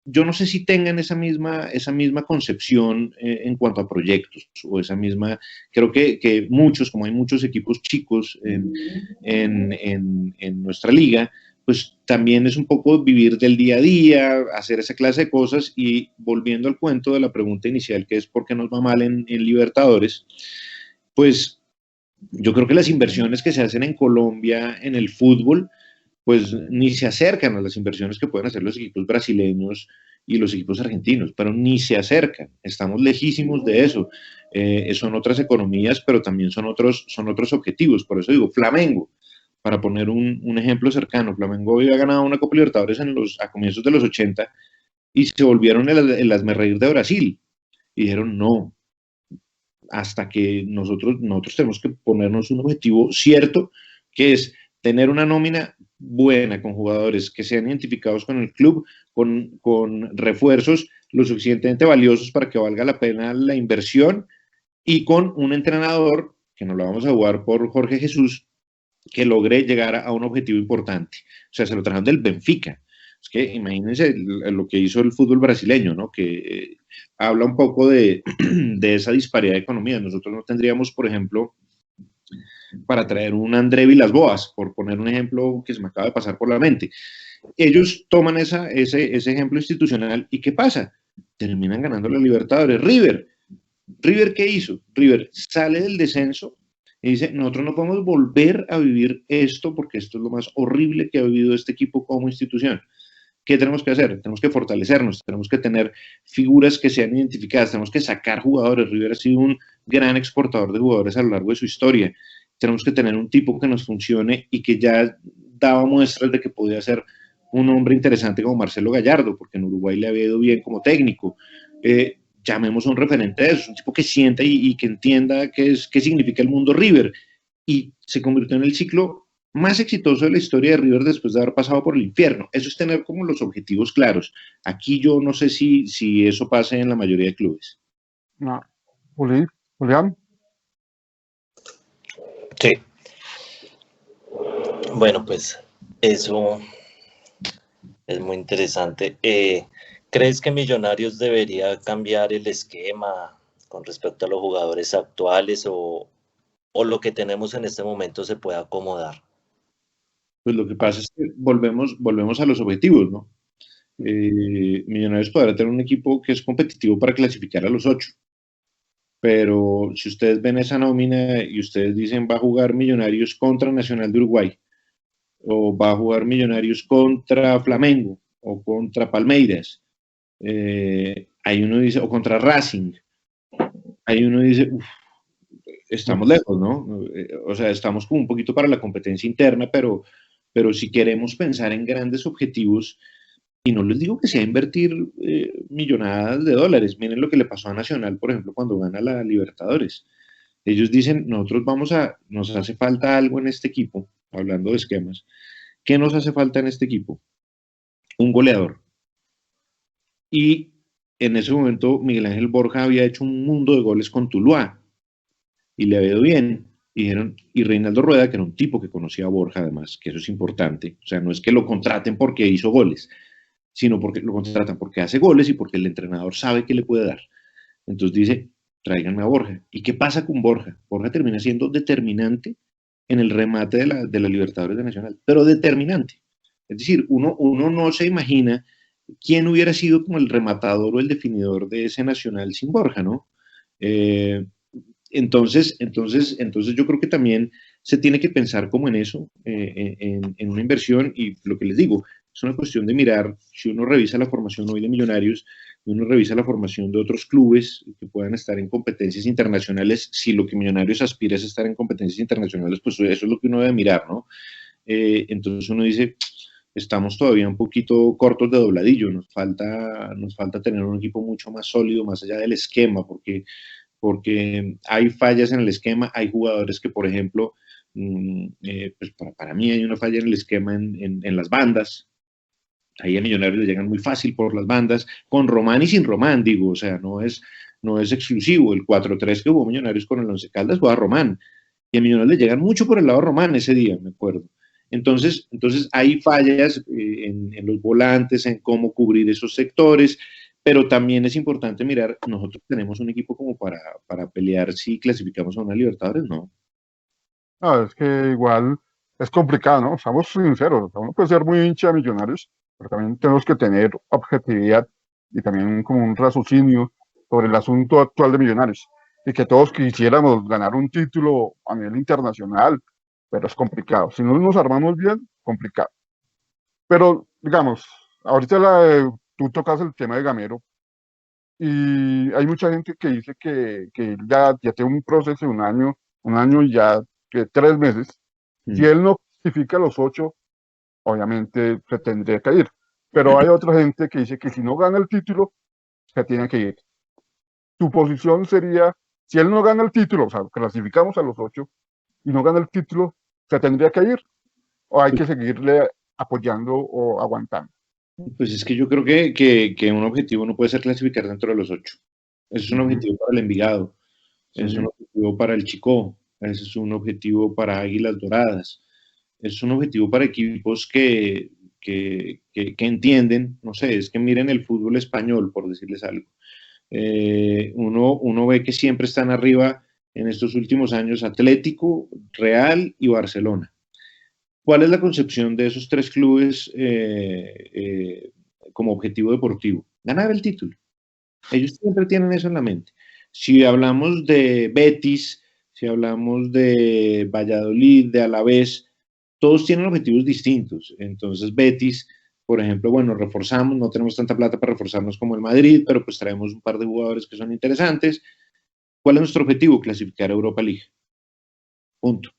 yo no sé si tengan esa misma concepción en cuanto a proyectos, o esa misma, creo que muchos, como hay muchos equipos chicos en nuestra liga, pues también es un poco vivir del día a día, hacer esa clase de cosas. Y volviendo al cuento de la pregunta inicial, que es ¿por qué nos va mal en Libertadores? Pues yo creo que las inversiones que se hacen en Colombia en el fútbol, pues ni se acercan a las inversiones que pueden hacer los equipos brasileños y los equipos argentinos, pero ni se acercan, estamos lejísimos de eso. Son otras economías, pero también son otros objetivos. Por eso digo, Flamengo, para poner un ejemplo cercano, Flamengo había ganado una Copa Libertadores a comienzos de los 80 y se volvieron el hazmerreír de Brasil. Y dijeron, no, hasta que nosotros tenemos que ponernos un objetivo cierto, que es tener una nómina buena, con jugadores que sean identificados con el club, con refuerzos lo suficientemente valiosos para que valga la pena la inversión, y con un entrenador, que nos lo vamos a jugar por Jorge Jesús, que logre llegar a un objetivo importante. O sea, se lo trajeron del Benfica. Es que imagínense lo que hizo el fútbol brasileño, ¿no? Que habla un poco de esa disparidad de economía. Ejemplos no tendríamos, por ejemplo, para traer un André Villas-Boas, por poner un ejemplo que se me acaba de pasar por la mente. Ellos toman ese ejemplo institucional, y ¿qué pasa? Terminan ganando la Libertadores. River, ¿qué hizo? River sale del descenso y dice, nosotros no podemos volver a vivir esto, porque esto es lo más horrible que ha vivido este equipo como institución. ¿Qué tenemos que hacer? Tenemos que fortalecernos, tenemos que tener figuras que sean identificadas, tenemos que sacar jugadores. River ha sido un gran exportador de jugadores a lo largo de su historia. Tenemos que tener un tipo que nos funcione y que ya daba muestras de que podía ser un hombre interesante como Marcelo Gallardo, porque en Uruguay le había ido bien como técnico. Llamemos a un referente de eso, un tipo que sienta y que entienda qué significa el mundo River. Y se convirtió en el ciclo más exitoso de la historia de River después de haber pasado por el infierno. Eso es tener como los objetivos claros. Aquí yo no sé si eso pasa en la mayoría de clubes. No. Julián. Sí. Bueno, pues eso es muy interesante. ¿Crees que Millonarios debería cambiar el esquema con respecto a los jugadores actuales, o lo que tenemos en este momento se puede acomodar? Pues lo que pasa es que volvemos a los objetivos, ¿no? Millonarios podrá tener un equipo que es competitivo para clasificar a los 8, pero si ustedes ven esa nómina y ustedes dicen, va a jugar Millonarios contra Nacional de Uruguay, o va a jugar Millonarios contra Flamengo, o contra Palmeiras, ahí uno dice, o contra Racing, ahí uno dice, estamos lejos, ¿no? O sea, estamos como un poquito para la competencia interna, pero si queremos pensar en grandes objetivos, y no les digo que sea invertir millonadas de dólares. Miren lo que le pasó a Nacional, por ejemplo, cuando gana la Libertadores. Ellos dicen, nos hace falta algo en este equipo, hablando de esquemas. ¿Qué nos hace falta en este equipo? Un goleador. Y en ese momento Miguel Ángel Borja había hecho un mundo de goles con Tuluá y le había ido bien. Y Reinaldo Rueda, que era un tipo que conocía a Borja, además, que eso es importante. O sea, no es que lo contraten porque hizo goles, sino porque lo contratan porque hace goles y porque el entrenador sabe que le puede dar. Entonces dice, tráiganme a Borja. ¿Y qué pasa con Borja? Borja termina siendo determinante en el remate de la Libertadores de Nacional, pero determinante. Es decir, uno no se imagina quién hubiera sido como el rematador o el definidor de ese Nacional sin Borja, ¿no? Entonces yo creo que también se tiene que pensar como en eso, en una inversión. Y lo que les digo, es una cuestión de mirar. Si uno revisa la formación hoy de Millonarios, uno revisa la formación de otros clubes que puedan estar en competencias internacionales, si lo que Millonarios aspira es estar en competencias internacionales, pues eso es lo que uno debe mirar, ¿no? Entonces uno dice, estamos todavía un poquito cortos de dobladillo, nos falta tener un equipo mucho más sólido, más allá del esquema, porque hay fallas en el esquema. Hay jugadores que, por ejemplo, pues para mí hay una falla en el esquema en las bandas. Ahí a Millonarios le llegan muy fácil por las bandas, con Román y sin Román, digo. O sea, no es exclusivo. El 4-3 que jugó Millonarios con el Once Caldas jugaba Román, y a Millonarios le llegan mucho por el lado Román ese día, me acuerdo. Entonces hay fallas en los volantes, en cómo cubrir esos sectores, pero también es importante mirar, nosotros tenemos un equipo como para pelear si clasificamos a una Libertadores, ¿no? No, es que igual es complicado, ¿no? Seamos sinceros, o sea, uno puede ser muy hincha de Millonarios, pero también tenemos que tener objetividad y también como un raciocinio sobre el asunto actual de Millonarios. Y que todos quisiéramos ganar un título a nivel internacional, pero es complicado. Si no nos armamos bien, complicado. Pero, digamos, ahorita tú tocas el tema de Gamero y hay mucha gente que dice que él ya tiene un proceso de un año y ya que 3 meses. Si él no clasifica los 8, obviamente se tendría que ir. Pero hay otra gente que dice que si no gana el título, se tiene que ir. Tu posición sería, si él no gana el título, o sea, clasificamos a los 8 y no gana el título, se tendría que ir o hay que seguirle apoyando o aguantando. Pues es que yo creo que un objetivo no puede ser clasificar dentro de los 8. Ese es un objetivo para el Envigado, ese es un objetivo para el Chicó, ese es un objetivo para Águilas Doradas, es un objetivo para equipos que entienden, no sé, es que miren el fútbol español, por decirles algo. Uno ve que siempre están arriba en estos últimos años Atlético, Real y Barcelona. ¿Cuál es la concepción de esos 3 clubes como objetivo deportivo? Ganar el título. Ellos siempre tienen eso en la mente. Si hablamos de Betis, si hablamos de Valladolid, de Alavés, todos tienen objetivos distintos. Entonces Betis, por ejemplo, bueno, reforzamos, no tenemos tanta plata para reforzarnos como el Madrid, pero pues traemos un par de jugadores que son interesantes. ¿Cuál es nuestro objetivo? Clasificar a Europa League. Punto.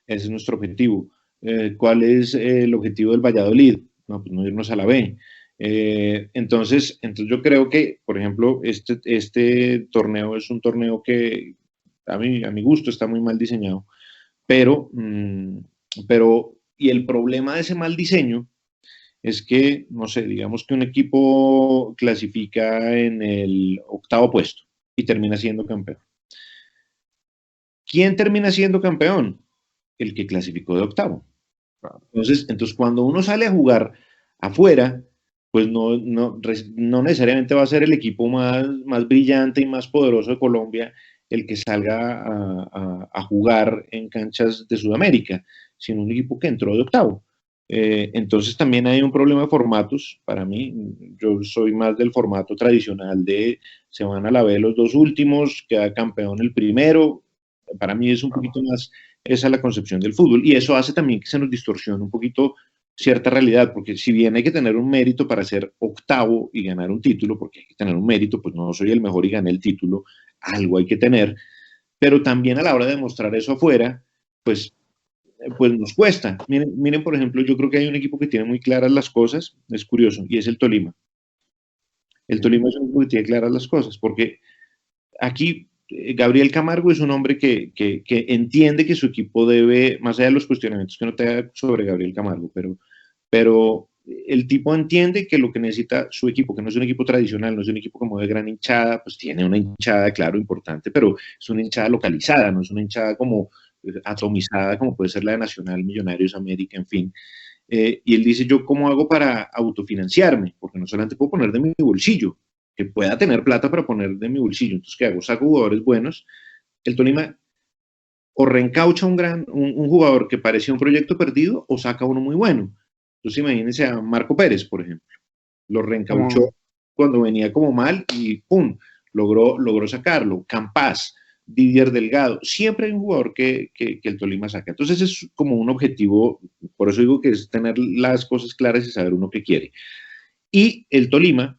Ese es nuestro objetivo. ¿Cuál es el objetivo del Valladolid? No, pues no irnos a la B. Entonces yo creo que, por ejemplo, este torneo es un torneo que a mi gusto está muy mal diseñado, pero y el problema de ese mal diseño es que, no sé, digamos que un equipo clasifica en el 8º puesto y termina siendo campeón. ¿Quién termina siendo campeón? El que clasificó de 8º. Entonces, cuando uno sale a jugar afuera, pues no necesariamente va a ser el equipo más brillante y más poderoso de Colombia el que salga a jugar en canchas de Sudamérica, sino un equipo que entró de 8º. Entonces también hay un problema de formatos. Para mí, yo soy más del formato tradicional de se van a la B los 2 últimos, queda campeón el primero. Para mí es un poquito más esa es la concepción del fútbol, y eso hace también que se nos distorsione un poquito cierta realidad, porque si bien hay que tener un mérito para ser 8º y ganar un título, porque hay que tener un mérito, pues no soy el mejor y gané el título, algo hay que tener, pero también a la hora de demostrar eso afuera, pues nos cuesta. Miren, por ejemplo, yo creo que hay un equipo que tiene muy claras las cosas, es curioso, y es el Tolima. El Tolima es un equipo que tiene claras las cosas, porque aquí Gabriel Camargo es un hombre que entiende que su equipo debe, más allá de los cuestionamientos que no te haga sobre Gabriel Camargo, pero el tipo entiende que lo que necesita su equipo, que no es un equipo tradicional, no es un equipo como de gran hinchada, pues tiene una hinchada, claro, importante, pero es una hinchada localizada, no es una hinchada como atomizada, como puede ser la de Nacional, Millonarios, América, en fin. Y él dice, ¿yo cómo hago para autofinanciarme? Porque no solamente puedo poner de mi bolsillo, que pueda tener plata para poner de mi bolsillo. Entonces, ¿qué hago? Saco jugadores buenos. El Tolima o reencaucha un jugador que parecía un proyecto perdido o saca uno muy bueno. Entonces, imagínense a Marco Pérez, por ejemplo. Lo reencauchó cuando venía como mal y ¡pum! Logró sacarlo. Campas, Didier Delgado. Siempre hay un jugador que el Tolima saca. Entonces, es como un objetivo. Por eso digo que es tener las cosas claras y saber uno qué quiere. Y el Tolima,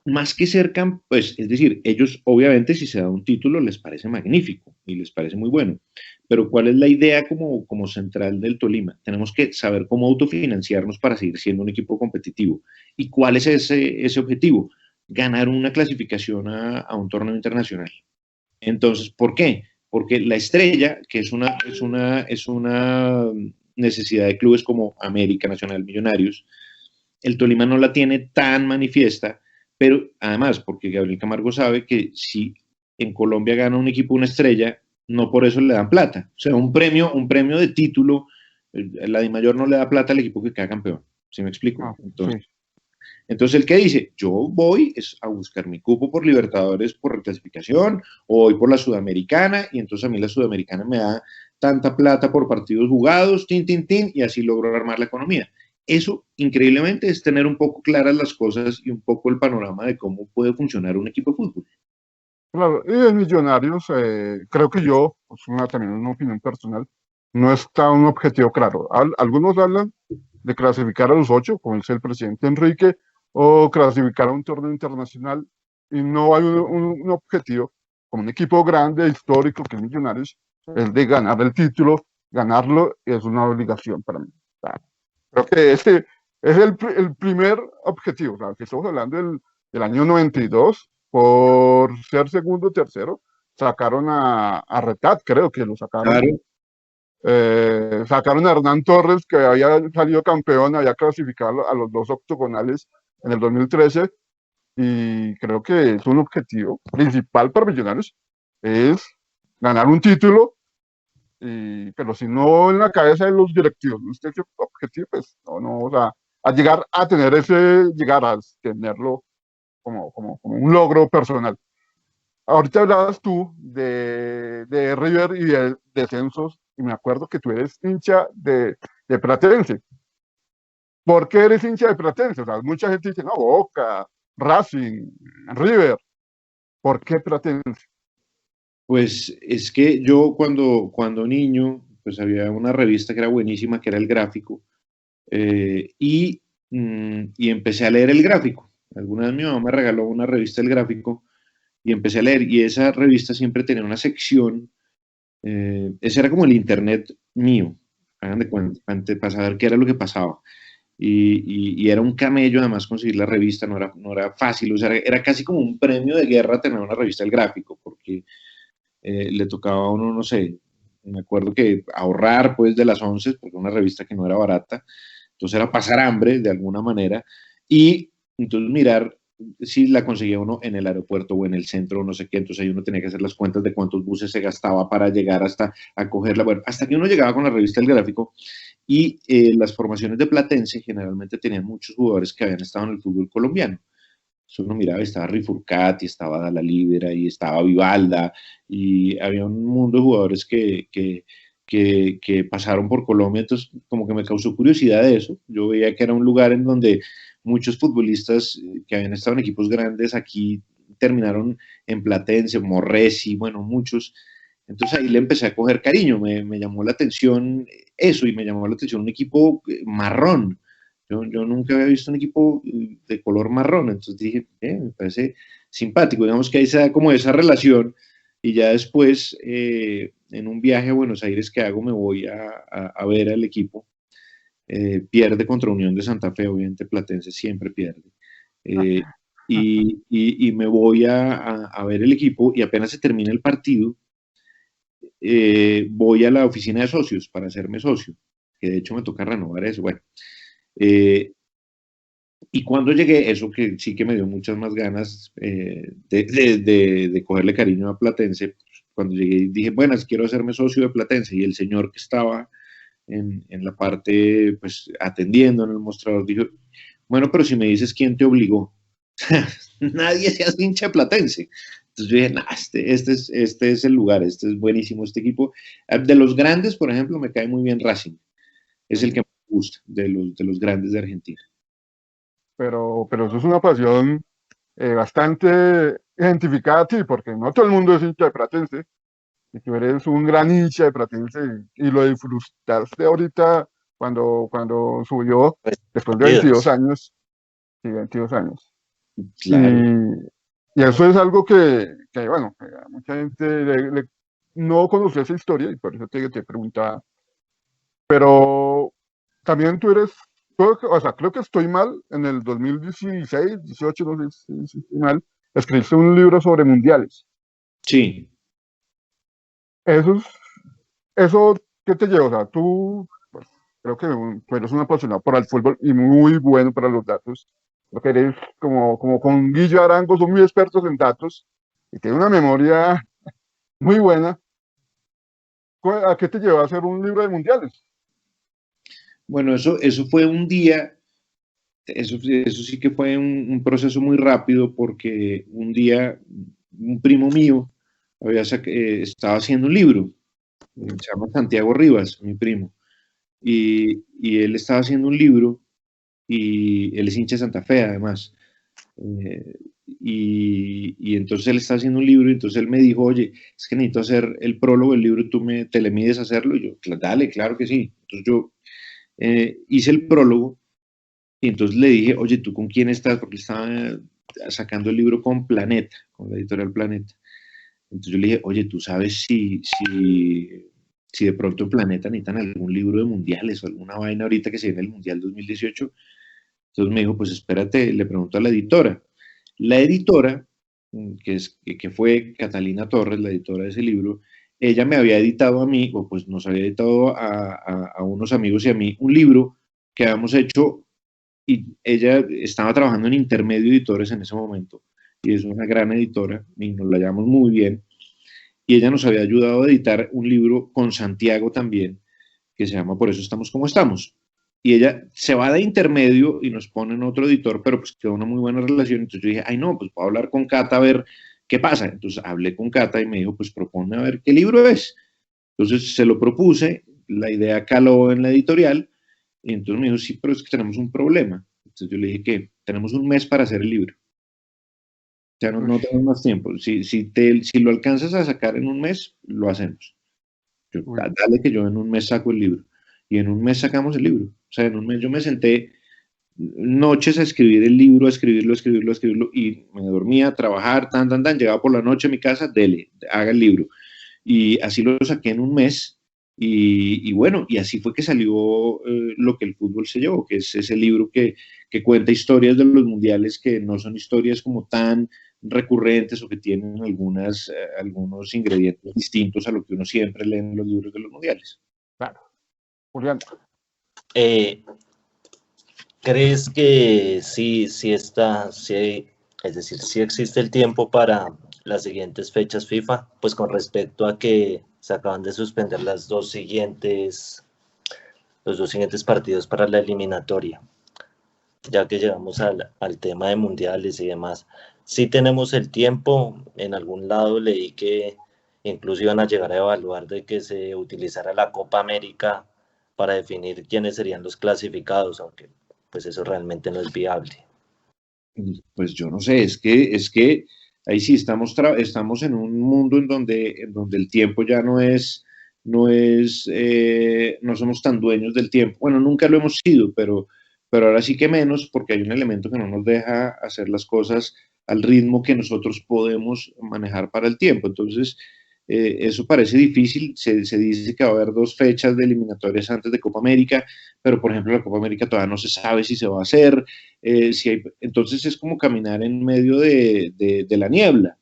más que ser pues, es decir, ellos obviamente si se da un título les parece magnífico y les parece muy bueno, pero ¿cuál es la idea como central del Tolima? Tenemos que saber cómo autofinanciarnos para seguir siendo un equipo competitivo. ¿Y cuál es ese objetivo? Ganar una clasificación a un torneo internacional. Entonces, ¿por qué? Porque la estrella, que es una necesidad de clubes como América, Nacional, Millonarios, el Tolima no la tiene tan manifiesta, pero además, porque Gabriel Camargo sabe que si en Colombia gana un equipo una estrella, no por eso le dan plata. O sea, un premio de título La DIMAYOR no le da plata al equipo que queda campeón, ¿sí me explico? Ah, Entonces, sí. entonces, el que dice, yo voy es a buscar mi cupo por Libertadores por reclasificación o voy por la Sudamericana y entonces a mí la Sudamericana me da tanta plata por partidos jugados, tin, tin, tin, y así logro armar la economía. Eso, increíblemente, es tener un poco claras las cosas y un poco el panorama de cómo puede funcionar un equipo de fútbol. Claro, y en Millonarios, creo que yo, pues también una opinión personal, no está un objetivo claro. Algunos hablan de clasificar a los 8, como dice el presidente Enrique, o clasificar a un torneo internacional, y no hay un objetivo, como un equipo grande, histórico, que es Millonarios, es de ganar el título, ganarlo es una obligación para mí. O sea, creo que este es el primer objetivo, o sea, que estamos hablando del año 92, por ser segundo o tercero, sacaron a Retat, creo que lo sacaron. Claro. Sacaron a Hernán Torres, que había salido campeón, había clasificado a los 2 octogonales en el 2013, y creo que es un objetivo principal para Millonarios, es ganar un título, pero si no en la cabeza de los directivos, no está ese objetivo, pues no, o sea, a llegar a tener llegar a tenerlo como un logro personal. Ahorita hablabas tú de River y de descensos, y me acuerdo que tú eres hincha de Platense. ¿Por qué eres hincha de Platense? O sea, mucha gente dice, no, Boca, Racing, River. ¿Por qué Platense? Pues es que yo cuando niño, pues había una revista que era buenísima, que era El Gráfico, y empecé a leer El Gráfico. Alguna vez mi mamá me regaló una revista El Gráfico y empecé a leer, y esa revista siempre tenía una sección, ese era como el internet mío, hagan de cuenta, para saber qué era lo que pasaba. Y era un camello además conseguir la revista, no era fácil, o sea, era casi como un premio de guerra tener una revista El Gráfico, porque le tocaba a uno, no sé, me acuerdo que ahorrar pues de las 11, porque una revista que no era barata, entonces era pasar hambre de alguna manera, y entonces mirar si la conseguía uno en el aeropuerto o en el centro o no sé qué, entonces ahí uno tenía que hacer las cuentas de cuántos buses se gastaba para llegar hasta a cogerla, bueno, hasta que uno llegaba con la revista El Gráfico, y las formaciones de Platense generalmente tenían muchos jugadores que habían estado en el fútbol colombiano. Entonces uno miraba, estaba Rifurcati, estaba Dalla Libera y estaba Vivalda, y había un mundo de jugadores que pasaron por Colombia, entonces como que me causó curiosidad de eso. Yo veía que era un lugar en donde muchos futbolistas que habían estado en equipos grandes aquí terminaron en Platense, Morresi, bueno, muchos. Entonces ahí le empecé a coger cariño, me llamó la atención eso y me llamó la atención un equipo marrón. Yo nunca había visto un equipo de color marrón, entonces dije, me parece simpático, digamos que ahí se da como esa relación y ya después en un viaje a Buenos Aires que hago me voy a ver al equipo, pierde contra Unión de Santa Fe, obviamente Platense siempre pierde, eh, y me voy a ver el equipo y apenas se termina el partido, voy a la oficina de socios para hacerme socio, que de hecho me toca renovar eso, bueno. Y cuando llegué, eso que sí que me dio muchas más ganas de cogerle cariño a Platense, cuando llegué dije, bueno, quiero hacerme socio de Platense, y el señor que estaba en la parte, pues atendiendo en el mostrador, dijo, bueno, pero si me dices quién te obligó, nadie se hace hincha de Platense. Entonces yo dije, nah, este es el lugar, este es buenísimo, este equipo. De los grandes, por ejemplo, me cae muy bien Racing, es el que me gusta de los grandes de Argentina. Pero eso es una pasión bastante identificada a ti, porque no todo el mundo es hincha de Platense, y tú eres un gran hincha de Platense, y lo disfrutaste ahorita cuando subió, Pues, después de 22 partidos. años, sí, 22 años. Claro. Y eso es algo bueno, a mucha gente no conoce esa historia, y por eso te preguntaba. Pero también tú eres, o sea, creo que estoy mal, en el 2016, 18, no sé si estoy mal, escribiste un libro sobre mundiales. Sí, Eso, eso, ¿qué te lleva? O sea, tú, pues, creo que tú eres un apasionado por el fútbol y muy bueno para los datos. Creo que eres como con Guillo Arango, son muy expertos en datos y tiene una memoria muy buena. ¿A qué te llevó a hacer un libro de mundiales? Bueno, eso fue un día, eso sí que fue un proceso muy rápido porque un día un primo mío estaba haciendo un libro, se llama Santiago Rivas, mi primo, y él estaba haciendo un libro y él es hincha de Santa Fe además. Y entonces él está haciendo un libro y entonces él me dijo, oye, es que necesito hacer el prólogo del libro, te le mides a hacerlo, y yo, dale, claro que sí. Entonces yo hice el prólogo y entonces le dije, oye, ¿tú con quién estás? Porque estaba sacando el libro con Planeta, con la editorial Planeta. Entonces yo le dije, oye, ¿tú sabes si de pronto en Planeta necesitan algún libro de mundiales o alguna vaina ahorita que se viene el Mundial 2018? Entonces me dijo, pues espérate, le pregunto a la editora. La editora, que fue Catalina Torres, la editora de ese libro, ella me había editado a mí, o pues nos había editado a unos amigos y a mí, un libro que habíamos hecho, y ella estaba trabajando en Intermedio Editores en ese momento, y es una gran editora, y nos la llevamos muy bien, y ella nos había ayudado a editar un libro con Santiago también, que se llama Por eso estamos como estamos. Y ella se va de Intermedio y nos pone en otro editor, pero pues quedó una muy buena relación. Entonces yo dije, ay no, pues voy a hablar con Cata a ver qué pasa. Entonces hablé con Cata y me dijo, pues propone a ver qué libro es. Entonces se lo propuse, la idea caló en la editorial, y entonces me dijo, sí, pero es que tenemos un problema. Entonces yo le dije, ¿qué? Tenemos un mes para hacer el libro. O sea, no tenemos más tiempo. Si lo alcanzas a sacar en un mes, lo hacemos. Yo, dale que yo en un mes saco el libro. Y en un mes sacamos el libro. O sea, en un mes yo me senté noches a escribir el libro, a escribirlo, y me dormía a trabajar, llegaba por la noche a mi casa, dele, haga el libro. Y así lo saqué en un mes. Y bueno, y así fue que salió lo que el fútbol se llevó, que es ese libro que cuenta historias de los mundiales que no son historias como tan recurrentes o que tienen algunos ingredientes distintos a lo que uno siempre lee en los libros de los mundiales. Claro. Julián. ¿Crees que sí existe el tiempo para las siguientes fechas FIFA? Pues con respecto a que se acaban de suspender los dos siguientes partidos para la eliminatoria, ya que llegamos al tema de mundiales y demás. Sí tenemos el tiempo, en algún lado leí que incluso iban a llegar a evaluar de que se utilizara la Copa América para definir quiénes serían los clasificados, aunque pues eso realmente no es viable. Pues yo no sé, es que ahí sí estamos en un mundo en donde el tiempo ya no somos tan dueños del tiempo. Bueno, nunca lo hemos sido, pero ahora sí que menos, porque hay un elemento que no nos deja hacer las cosas al ritmo que nosotros podemos manejar para el tiempo. Entonces, eso parece difícil. Se dice que va a haber 2 fechas de eliminatorias antes de Copa América, pero por ejemplo la Copa América todavía no se sabe si se va a hacer. Entonces es como caminar en medio de la niebla.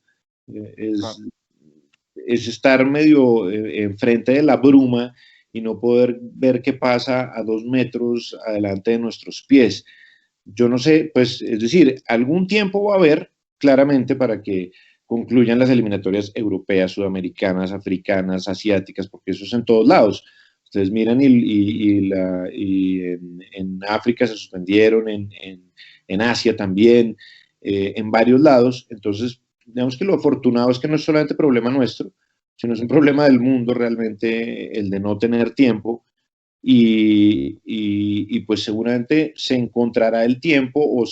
Es estar medio enfrente de la bruma y no poder ver qué pasa a 2 metros adelante de nuestros pies. Yo no sé, pues, es decir, algún tiempo va a haber, claramente, para que concluyan las eliminatorias europeas, sudamericanas, africanas, asiáticas, porque eso es en todos lados. Ustedes miran y en África se suspendieron, en Asia también, en varios lados. Entonces, digamos que lo afortunado es que no es solamente problema nuestro, sino es un problema del mundo realmente el de no tener tiempo. Y pues seguramente se encontrará el tiempo o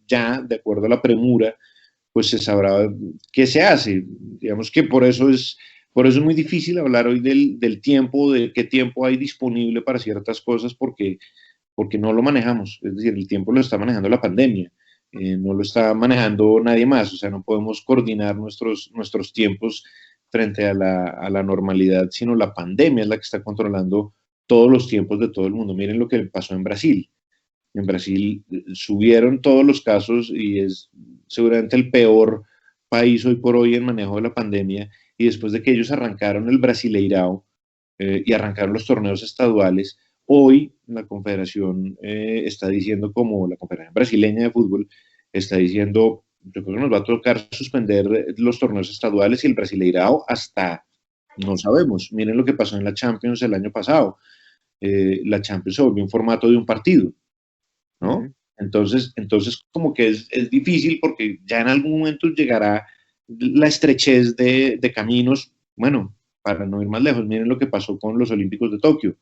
ya, de acuerdo a la premura, pues se sabrá qué se hace. Digamos que por eso es muy difícil hablar hoy del tiempo, de qué tiempo hay disponible para ciertas cosas, porque no lo manejamos. Es decir, el tiempo lo está manejando la pandemia, no lo está manejando nadie más. O sea, no podemos coordinar nuestros tiempos frente a la normalidad, sino la pandemia es la que está controlando todos los tiempos de todo el mundo. Miren lo que pasó en Brasil. En Brasil subieron todos los casos y es seguramente el peor país hoy por hoy en manejo de la pandemia, y después de que ellos arrancaron el Brasileirao y arrancaron los torneos estaduales, hoy la Confederación está diciendo, como la Confederación Brasileña de Fútbol está diciendo, yo creo que nos va a tocar suspender los torneos estaduales y el Brasileirao hasta, no sabemos. Miren lo que pasó en la Champions el año pasado. la Champions se volvió un formato de un partido, ¿no? Entonces como que es difícil porque ya en algún momento llegará la estrechez de caminos. Bueno, para no ir más lejos, miren lo que pasó con los Olímpicos de Tokio.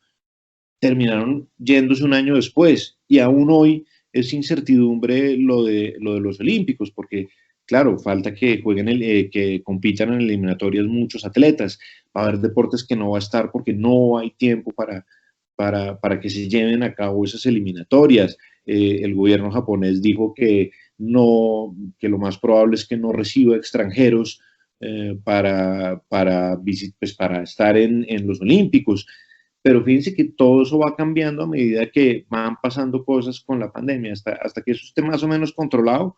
Terminaron yéndose un año después y aún hoy es incertidumbre lo de los Olímpicos, porque claro, falta que jueguen, que compitan en eliminatorias muchos atletas. Va a haber deportes que no va a estar porque no hay tiempo para que se lleven a cabo esas eliminatorias. El gobierno japonés dijo que lo más probable es que no reciba extranjeros para estar en los Olímpicos. Pero fíjense que todo eso va cambiando a medida que van pasando cosas con la pandemia. Hasta que eso esté más o menos controlado,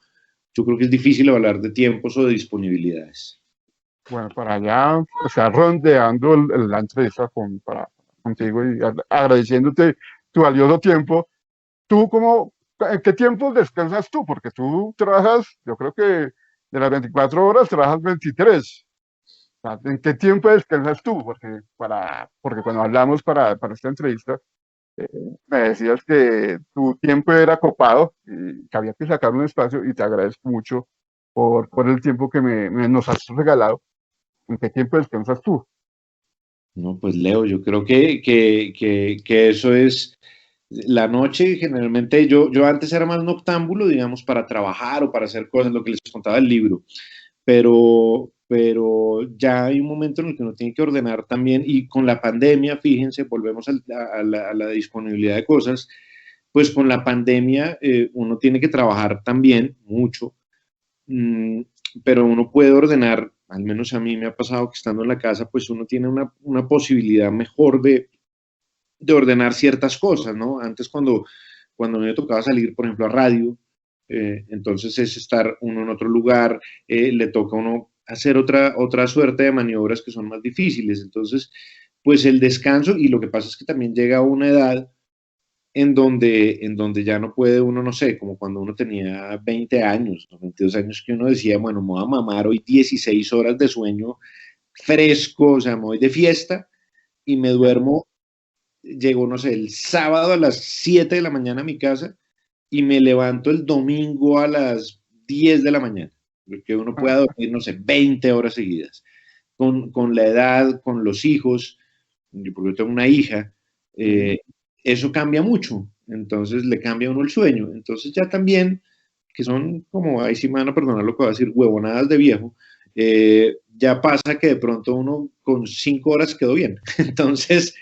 yo creo que es difícil hablar de tiempos o de disponibilidades. Bueno, para allá, o sea, rondeando la entrevista contigo y agradeciéndote tu valioso tiempo. ¿En qué tiempo descansas tú? Porque tú trabajas, yo creo que de las 24 horas trabajas 23. O sea, ¿en qué tiempo descansas tú? Porque cuando hablamos para esta entrevista, me decías que tu tiempo era copado y que había que sacar un espacio y te agradezco mucho por el tiempo que nos has regalado. ¿En qué tiempo descansas tú? No, pues Leo, yo creo que eso es la noche. Generalmente yo antes era más noctámbulo, digamos, para trabajar o para hacer cosas, lo que les contaba el libro, pero ya hay un momento en el que uno tiene que ordenar también, y con la pandemia, fíjense, volvemos a la disponibilidad de cosas. Pues con la pandemia uno tiene que trabajar también mucho, pero uno puede ordenar. Al menos a mí me ha pasado que estando en la casa, pues uno tiene una posibilidad mejor de ordenar ciertas cosas, ¿no? Antes cuando a mí me tocaba salir, por ejemplo, a radio, entonces es estar uno en otro lugar, le toca a uno hacer otra suerte de maniobras que son más difíciles. Entonces, pues el descanso, y lo que pasa es que también llega a una edad en donde ya no puede uno, no sé, como cuando uno tenía 20 años, 22 años, que uno decía, bueno, me voy a mamar hoy 16 horas de sueño fresco, o sea, me voy de fiesta y me duermo. Llego, no sé, el sábado a las 7 de la mañana a mi casa y me levanto el domingo a las 10 de la mañana, porque uno pueda dormir, no sé, 20 horas seguidas. Con la edad, con los hijos, porque yo tengo una hija, eso cambia mucho, entonces le cambia a uno el sueño. Entonces ya también, que son como, ahí sí me van a perdonar lo que voy a decir, huevonadas de viejo, ya pasa que de pronto uno con 5 horas quedó bien. Entonces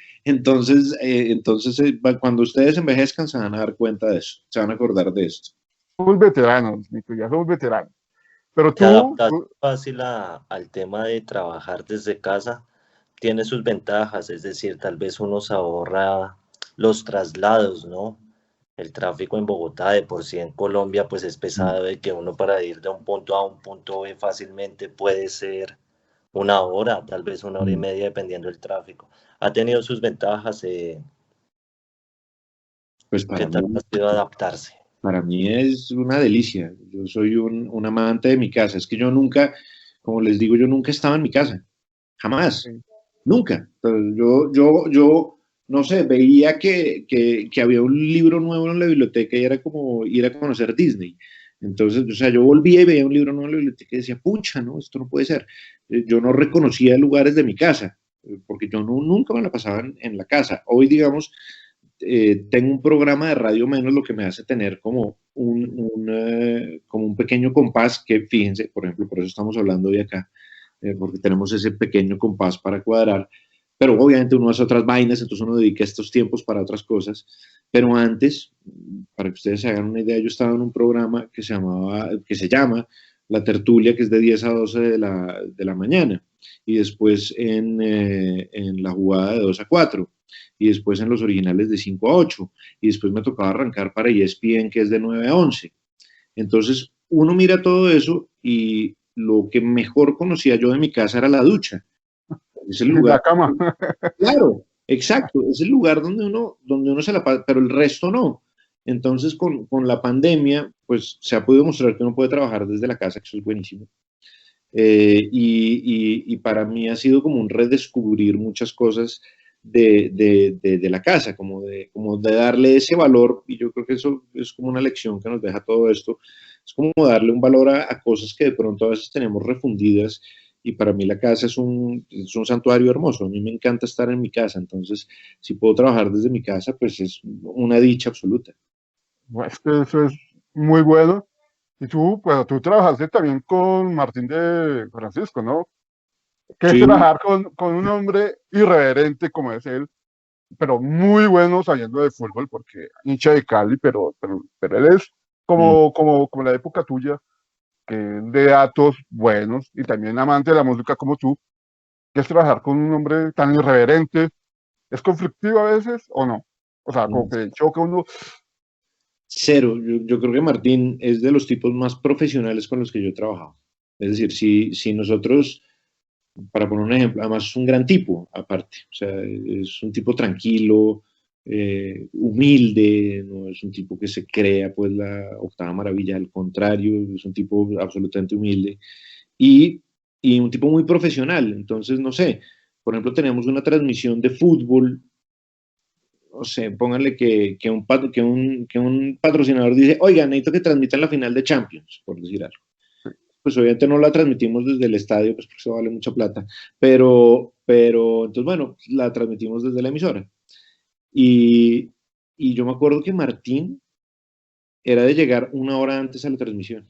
cuando ustedes envejezcan se van a dar cuenta de eso, se van a acordar de esto. Somos veteranos, Nico, ya somos veteranos. Pero Te adaptas fácil al tema de trabajar desde casa, tiene sus ventajas, es decir, tal vez uno se ahorra los traslados, ¿no? El tráfico en Bogotá, de por sí en Colombia, pues es pesado, de que uno para ir de un punto A a un punto B fácilmente puede ser 1 hora, tal vez 1 hora y media, dependiendo del tráfico. Ha tenido sus ventajas, pues ¿qué tal ha sido adaptarse? Para mí es una delicia. Yo soy un amante de mi casa. Es que yo nunca, como les digo, yo nunca estaba en mi casa. Jamás. Sí. Nunca. Yo no sé, veía que había un libro nuevo en la biblioteca y era como ir a conocer Disney. Entonces, o sea, yo volvía y veía un libro nuevo en la biblioteca y decía, pucha, no, esto no puede ser. Yo no reconocía lugares de mi casa, porque yo nunca me la pasaba en la casa. Hoy, digamos, tengo un programa de radio menos, lo que me hace tener como un pequeño compás que, fíjense, por ejemplo, por eso estamos hablando hoy acá, porque tenemos ese pequeño compás para cuadrar, pero obviamente uno hace otras vainas, entonces uno dedica estos tiempos para otras cosas. Pero antes, para que ustedes se hagan una idea, yo estaba en un programa que se llama La Tertulia, que es de 10 a 12 de la mañana, y después en La Jugada de 2 a 4, y después en los originales de 5 a 8, y después me tocaba arrancar para ESPN, que es de 9 a 11. Entonces, uno mira todo eso, y lo que mejor conocía yo de mi casa era la ducha. Es el lugar. La cama. Claro, exacto, es el lugar donde uno se la pasa, pero el resto no. Entonces, con la pandemia, pues se ha podido mostrar que uno puede trabajar desde la casa, que eso es buenísimo. Y para mí ha sido como un redescubrir muchas cosas de la casa, como de darle ese valor, y yo creo que eso es como una lección que nos deja todo esto, es como darle un valor a cosas que de pronto a veces tenemos refundidas, y para mí la casa es un santuario hermoso, a mí me encanta estar en mi casa, entonces si puedo trabajar desde mi casa, pues es una dicha absoluta. Bueno, es que eso es muy bueno. Y tú, bueno, tú trabajaste también con Martín de Francisco, ¿no? Que es Sí, trabajar con un hombre irreverente como es él, pero muy bueno sabiendo de fútbol, porque hincha de Cali, pero él es mm, como la época tuya, que es de datos buenos y también amante de la música como tú, que es trabajar con un hombre tan irreverente. ¿Es conflictivo a veces o no? O sea, como mm, que choca uno. cero. Yo creo que Martín es de los tipos más profesionales con los que yo he trabajado. Es decir, si nosotros, para poner un ejemplo, además es un gran tipo, aparte, o sea, es un tipo tranquilo, humilde, no es un tipo que se crea pues la octava maravilla, al contrario, es un tipo absolutamente humilde y, y un tipo muy profesional. Entonces, no sé, por ejemplo, tenemos una transmisión de fútbol, no sé, pónganle que un patrocinador dice, oiga, necesito que transmitan la final de Champions, por decir algo. Pues obviamente no la transmitimos desde el estadio, pues porque eso vale mucha plata, pero entonces, bueno, la transmitimos desde la emisora. Y, y yo me acuerdo que Martín era de llegar una hora antes a la transmisión.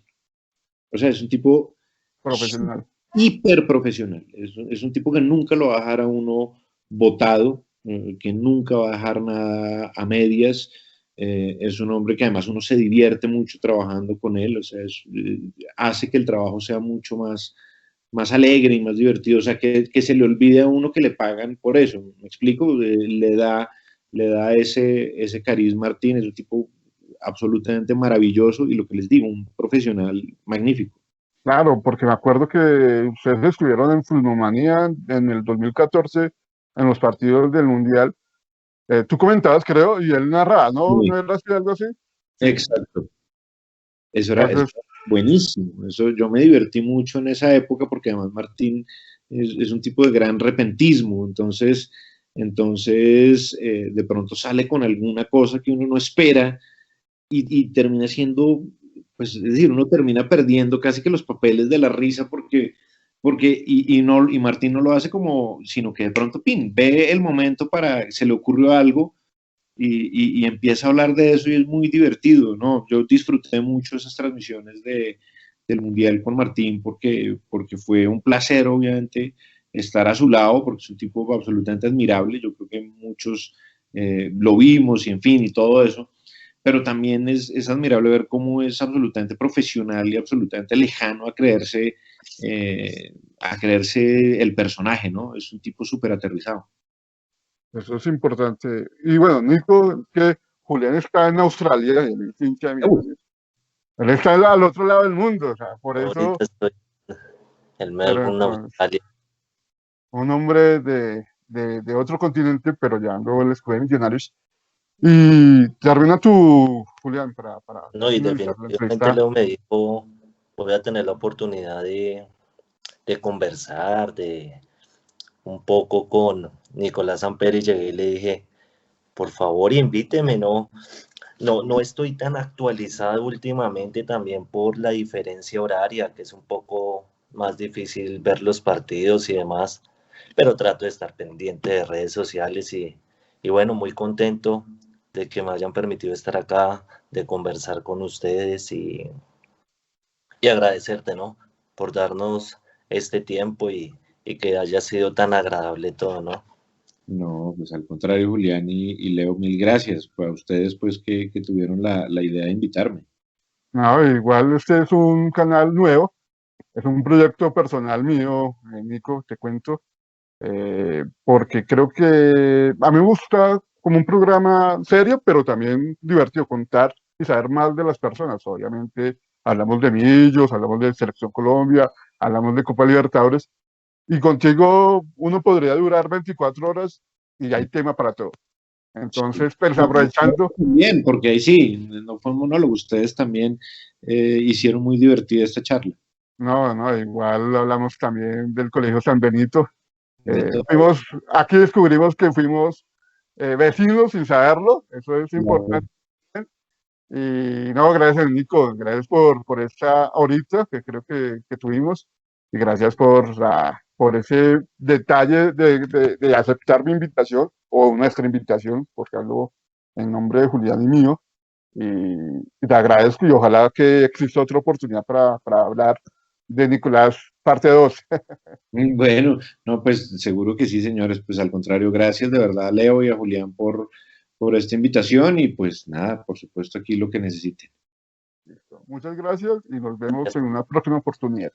O sea, es un tipo Profesional. hiper profesional. Es un tipo que nunca lo va a dejar a uno botado, que nunca va a dejar nada a medias. Es un hombre que además uno se divierte mucho trabajando con él, o sea, hace que el trabajo sea mucho más alegre y más divertido, o sea, que se le olvide a uno que le pagan por eso. ¿Me explico? Le da ese carisma. Martín es un tipo absolutamente maravilloso y lo que les digo, un profesional magnífico. Claro, porque me acuerdo que ustedes estuvieron en Fulmomanía en el 2014 en los partidos del Mundial. Tú comentabas, creo, y él narraba, ¿no? Sí, ¿No era así, algo así? Sí. exacto. Eso Entonces, era buenísimo. Eso, yo me divertí mucho en esa época porque además Martín es un tipo de gran repentismo. Entonces de pronto sale con alguna cosa que uno no espera y termina siendo, pues es decir, uno termina perdiendo casi que los papeles de la risa y Martín no lo hace como, sino que de pronto, pin, ve el momento se le ocurrió algo y empieza a hablar de eso y es muy divertido, ¿no? Yo disfruté mucho esas transmisiones del Mundial con Martín porque fue un placer, obviamente, estar a su lado, porque es un tipo absolutamente admirable. Yo creo que muchos lo vimos y en fin, y todo eso. Pero también es admirable ver cómo es absolutamente profesional y absolutamente lejano a creerse el personaje, ¿no? Es un tipo súper aterrizado. eso es importante. Y bueno, Nico, que Julián está en Australia y él es hincha de Millonarios. Él está al otro lado del mundo, o sea, por eso, Ahorita estoy en pero Melbourne, entonces, Australia. un hombre de otro continente, pero llevando el escudo de Millonarios. Y te arruina tu, Julián, para No, y finalizar la definitivamente entrevista. Leo me dijo, voy a tener la oportunidad de conversar, de un poco con Nicolás Amperi. Llegué y le dije, por favor, invíteme, no estoy tan actualizado últimamente también por la diferencia horaria, que es un poco más difícil ver los partidos y demás, pero trato de estar pendiente de redes sociales y bueno, muy contento de que me hayan permitido estar acá, de conversar con ustedes y agradecerte, ¿no? Por darnos este tiempo y que haya sido tan agradable todo, ¿no? No, pues al contrario, Julián y Leo, mil gracias a ustedes pues que tuvieron la idea de invitarme. No, igual este es un canal nuevo, es un proyecto personal mío, Nico, te cuento, porque creo que a mí me gusta como un programa serio, pero también divertido contar y saber más de las personas. Obviamente hablamos de Millos, hablamos de Selección Colombia, hablamos de Copa Libertadores, y contigo uno podría durar 24 horas y hay tema para todo. Sí. Entonces, pues No, aprovechando, bien, porque ahí sí, no fue un monólogo, ustedes también hicieron muy divertida esta charla. no, igual hablamos también del Colegio San Benito, Aquí descubrimos que fuimos vecinos sin saberlo, eso es importante. Y no, gracias Nico, gracias por esta horita que creo que tuvimos y gracias por ese detalle de aceptar mi invitación o nuestra invitación, porque hablo en nombre de Julián y mío. Y te agradezco y ojalá que exista otra oportunidad para hablar de Nicolás parte 2. Bueno, no, pues seguro que sí, señores. Pues al contrario, gracias de verdad a Leo y a Julián por esta invitación y pues nada, por supuesto aquí lo que necesiten. Muchas gracias y nos vemos en una próxima oportunidad.